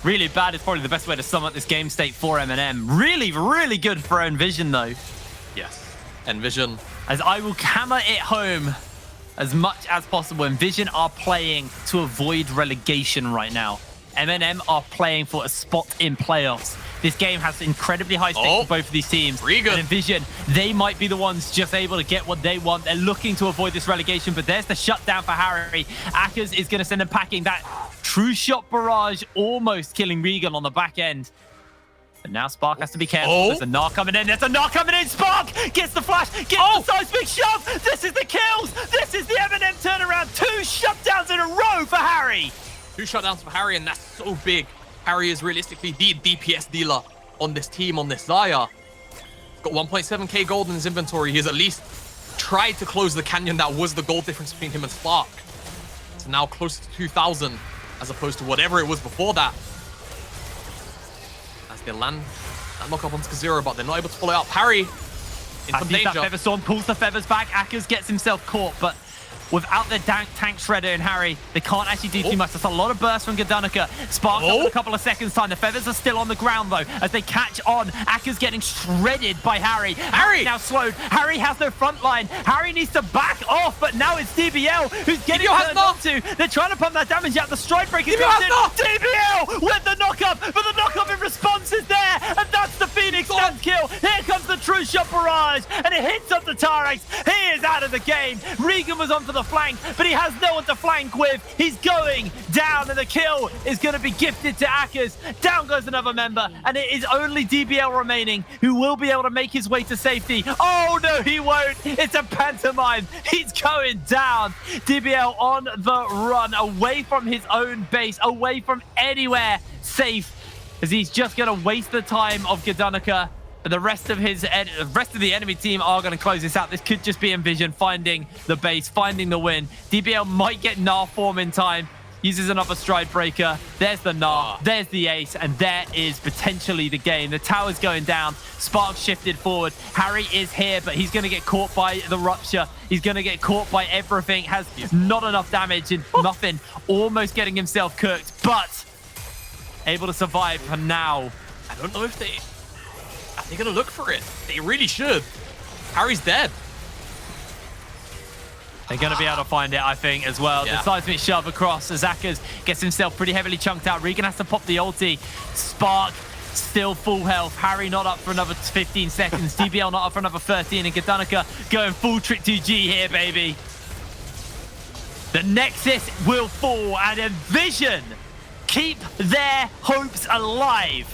really bad is probably the best way to sum up this game state for MNM. Really, really good for Nvision, though. Yes, Nvision. As I will hammer it home as much as possible. Nvision are playing to avoid relegation right now. MNM are playing for a spot in playoffs. This game has incredibly high stakes for both of these teams. Regan. And Nvision, they might be the ones just able to get what they want. They're looking to avoid this relegation, but there's the shutdown for Harry. Akers is going to send him packing. That true shot barrage almost killing Regan on the back end. But now Spark has to be careful. There's a Gnar coming in. There's a Gnar coming in. Spark gets the flash. Gets the seismic shove. This is the kills. This is the MNM turnaround. 2 shutdowns in a row for Harry. 2 shutdowns for Harry, and that's so big. Harry is realistically the DPS dealer on this team, on this Xayah. He's got 1.7k gold in his inventory. He has at least tried to close the canyon that was the gold difference between him and Spark. It's now close to 2,000 as opposed to whatever it was before that. As they land that knock up onto Kazira, but they're not able to follow up. Harry in some danger. That Feather Storm pulls the feathers back. Akers gets himself caught, but without their tank shredder and Harry, they can't actually do too much. That's a lot of burst from Gdanika. Spark up in a couple of seconds time. The feathers are still on the ground though as they catch on. Akers getting shredded by Harry. Harry now slowed. Harry has no front line. Harry needs to back off, but now it's DBL who's getting turned up to. They're trying to pump that damage out. The stride breaker comes in. DBL with the knockup, but the knockup in response is there, and that's the Phoenix stand kill. Here comes the true shot barrage, and it hits up the Tyrex. He is out of the game. Regan was on for the flank, but he has no one to flank with. He's going down, and the kill is going to be gifted to Akers. Down goes another member, and it is only DBL remaining who will be able to make his way to safety. Oh no, he won't. It's a pantomime. He's going down. DBL on the run, away from his own base, away from anywhere safe, as he's just going to waste the time of Gdanika. But the rest of the enemy team are going to close this out. This could just be Nvision finding the base, finding the win. DBL might get Gnar form in time. Uses another stride breaker. There's the Gnar. There's the ace. And there is potentially the game. The tower's going down. Spark shifted forward. Harry is here, but he's going to get caught by the rupture. He's going to get caught by everything. Has not enough damage and nothing. Almost getting himself cooked, but able to survive for now. I don't know if they're going to look for it. They really should. Harry's dead. They're going to be able to find it, I think, as well. The seismic shove across as Akers gets himself pretty heavily chunked out. Regan has to pop the ulti. Spark still full health. Harry not up for another 15 seconds. DBL not up for another 13. And Gdanica going full trick 2G here, baby. The Nexus will fall, and Nvision keep their hopes alive.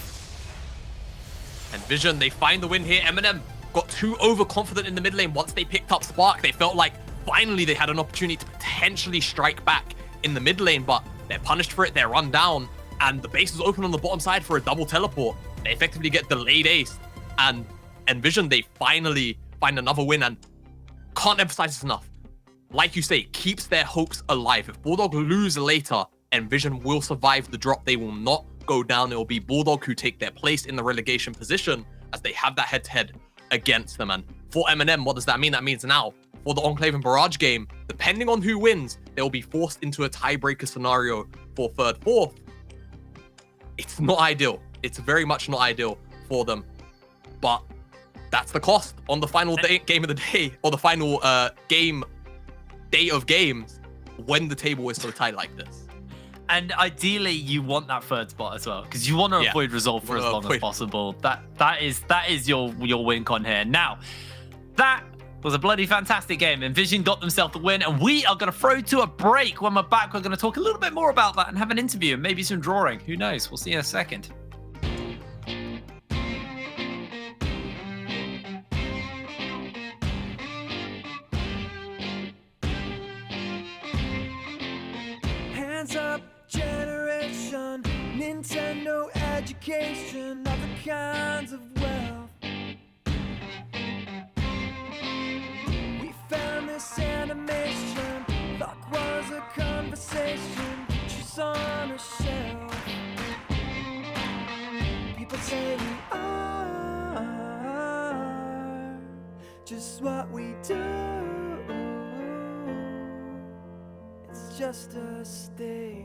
Nvision, they find the win here. MNM got too overconfident in the mid lane. Once they picked up Spark, they felt like finally they had an opportunity to potentially strike back in the mid lane, but they're punished for it. They're run down, and the base is open on the bottom side for a double teleport. They effectively get delayed ace, and Nvision, they finally find another win, and can't emphasize this enough. Like you say, keeps their hopes alive. If Bulldog lose later, Nvision will survive the drop. They will not go down. It will be Bulldog who take their place in the relegation position as they have that head-to-head against them. And for MNM, what does that mean? That means now, for the Enclave and Barrage game, depending on who wins, they will be forced into a tiebreaker scenario for third, fourth. It's not ideal. It's very much not ideal for them. But that's the cost on the final game of the day, or the final day of games, when the table is so tight like this. And ideally, you want that third spot as well, because you want to avoid resolve for as long as possible. That is your win con here. Now, that was a bloody fantastic game. Nvision got themselves the win, and we are going to throw to a break. When we're back, we're going to talk a little bit more about that and have an interview and maybe some drawing. Who knows? We'll see in a second. Up generation, Nintendo education, other kinds of wealth. We found this animation, luck was a conversation, pictures on a shelf. People say we are just what we do. It's just a stage.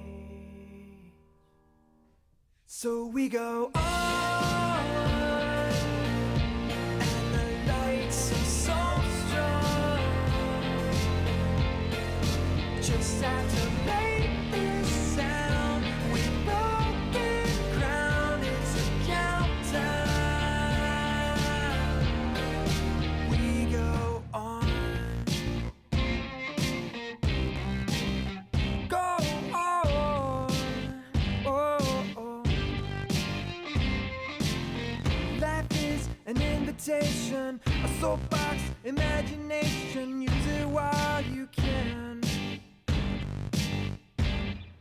So we go on, and the lights are so strong. Just have to make this sound. We've broken ground, it's a countdown. We go on. An invitation, a soapbox, imagination. Use it while you can.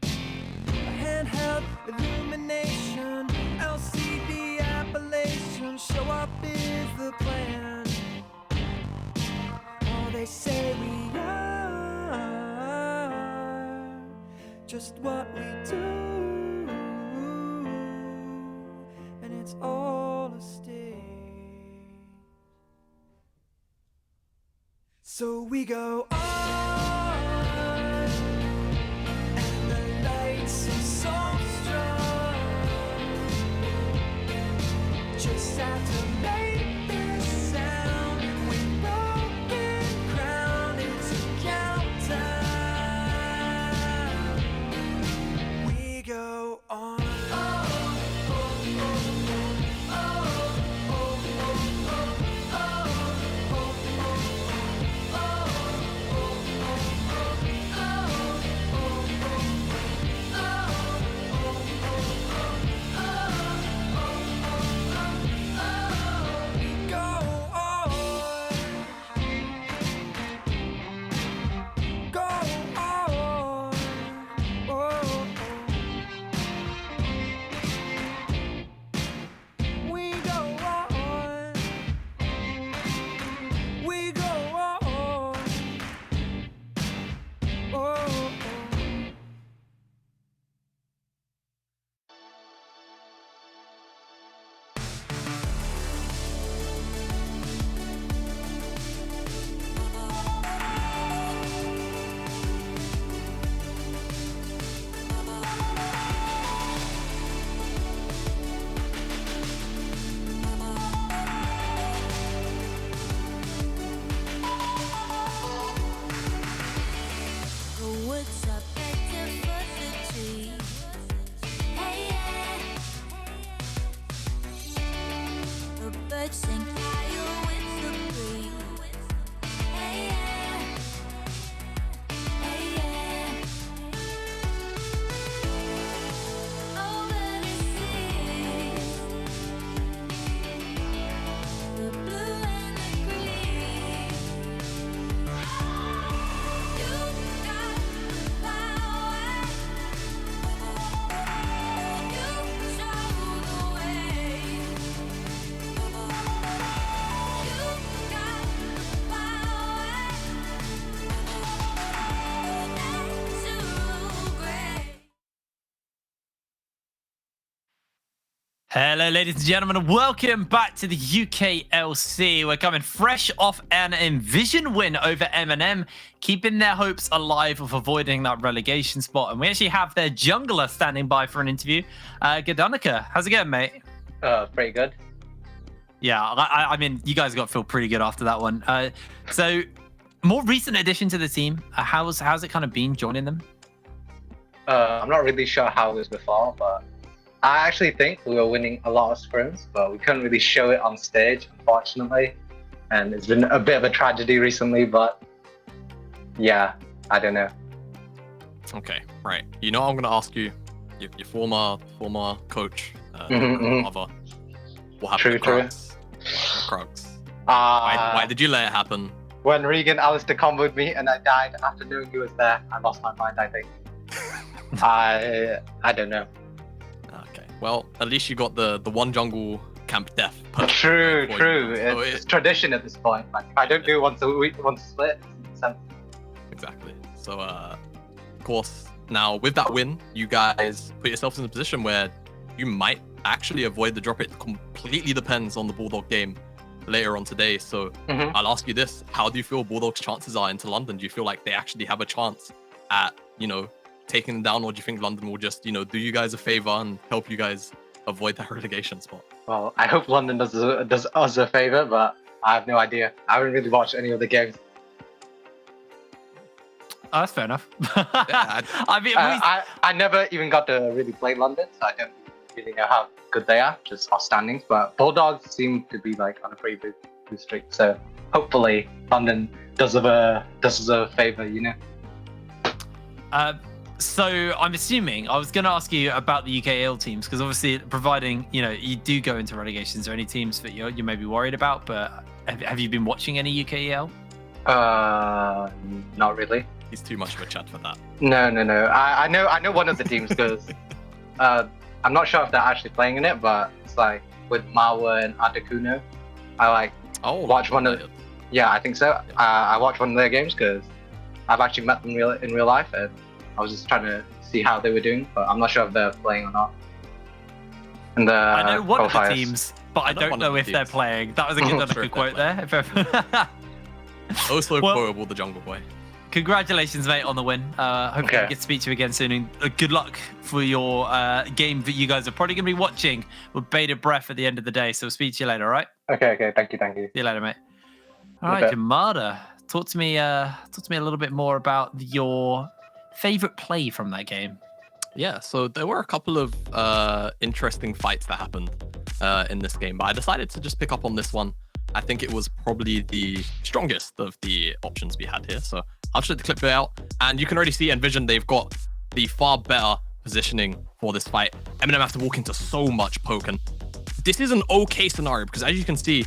A handheld illumination, LCD appellation. Show up is the plan. Oh, they say we are just what we do, and it's all a stage. So we go on, and the lights are so strong. Just have to make this sound. We've broken ground, it's a countdown. We go on. sing higher winds of breeze. Hey, yeah. Hey, yeah. Over the seas, the blue and the green. You got the power. You show the way. You got the power. That's too great. Hello, ladies and gentlemen, and welcome back to the UKLC. We're coming fresh off an Nvision win over MNM, keeping their hopes alive of avoiding that relegation spot. And we actually have their jungler standing by for an interview. Godanica, how's it going, mate? Pretty good. Yeah, I mean, you guys got to feel pretty good after that one. So, more recent addition to the team. How's it kind of been joining them? I'm not really sure how it was before, but I actually think we were winning a lot of sprints, but we couldn't really show it on stage, unfortunately. And it's been a bit of a tragedy recently, but yeah, I don't know. Okay, right. You know, I'm going to ask you, your former coach, mother, what happened True, to Crux? Crux. Uh, Why did you let it happen? When Regan Alistair comboed me and I died after knowing he was there, I lost my mind, I think. I don't know. Okay. Well, at least you got the one jungle camp death. True. So It's tradition at this point. Like, if I don't do it once a week, once a split, it's Exactly. So, of course, now with that win, you guys put yourselves in a position where you might actually avoid the drop. It completely depends on the Bulldog game later on today. So Mhm. I'll ask you this: how do you feel Bulldog's chances are into London? Do you feel like they actually have a chance at, taking them down, or do you think London will just, do you guys a favor and help you guys avoid that relegation spot? Well, I hope London does us a favor, but I have no idea. I haven't really watched any of the games. Oh, that's fair enough. I- I mean, I never even got to really play London, so I don't really know how good they are, just off standings. But Bulldogs seem to be like on a pretty good streak, so hopefully London does us a favor, So I'm assuming I was going to ask you about the UKL teams, because obviously, providing you do go into relegations, are there any teams that you may be worried about? But have you been watching any UKL? Not really. He's too much of a chat for that. No. I know one of the teams because I'm not sure if they're actually playing in it, but it's like with Mawa and Adakuno. I watch one of. Yeah, I think so. I watched one of their games because I've actually met them in real life, and I was just trying to see how they were doing, but I'm not sure if they're playing or not. And I know one of the qualifiers. teams, but I know don't one of know the if they're teams. playing. That was a Sure good if quote they're there. Also Well- quotable, the Jungle Boy. Congratulations, mate, on the win. Hopefully Okay. we get to speak to you again soon. And good luck for your game that you guys are probably going to be watching with bated breath at the end of the day. So we'll speak to you later, all right? Okay. Thank you. See you later, mate. All In a right, bit. Jamada, talk to me a little bit more about your favorite play from that game. Yeah, so there were a couple of interesting fights that happened in this game, but I decided to just pick up on this one. I think it was probably the strongest of the options we had here. So I'll just let the clip out, and you can already see Nvision, they've got the far better positioning for this fight. MNM have to walk into so much poke, and this is an okay scenario because as you can see,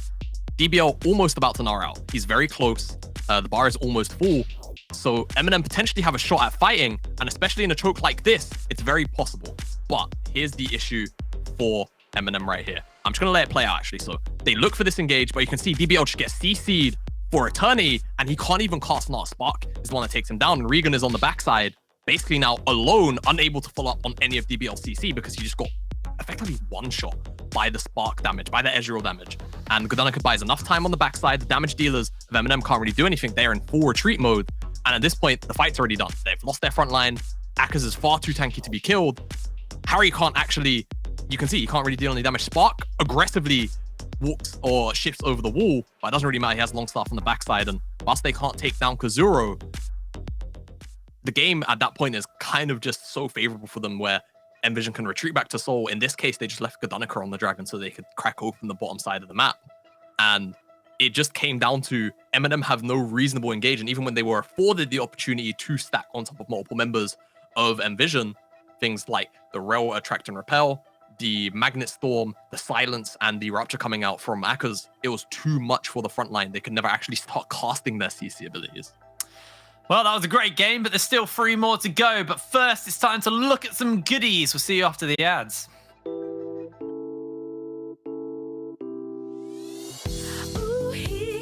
DBL almost about to gnar out. He's very close. The bar is almost full. So MNM potentially have a shot at fighting, and especially in a choke like this, it's very possible. But here's the issue for MNM right here. I'm just gonna let it play out actually. So they look for this engage, but you can see DBL just gets CC'd for eternity, and he can't even cast Not Spark. Is the one that takes him down, and Regan is on the backside, basically now alone, unable to follow up on any of DBL's CC because he just got effectively one shot by the spark damage, by the Ezreal damage. And Godanica buys enough time on the backside. The damage dealers of MNM can't really do anything. They're in full retreat mode. And at this point, the fight's already done. They've lost their front line. Akaz is far too tanky to be killed. Harry can't actually, you can see, he can't really deal any damage. Spark aggressively walks or shifts over the wall, but it doesn't really matter. He has long staff on the backside. And whilst they can't take down Kazuro, the game at that point is kind of just so favorable for them where Nvision can retreat back to Seoul. In this case, they just left Godanica on the dragon so they could crack open the bottom side of the map. And it just came down to MNM have no reasonable engagement, even when they were afforded the opportunity to stack on top of multiple members of Nvision, things like the Rail Attract and Repel, the Magnet Storm, the Silence, and the Rupture coming out from Akkas. It was too much for the front line. They could never actually start casting their CC abilities. Well, that was a great game, but there's still 3 more to go. But first, it's time to look at some goodies. We'll see you after the ads.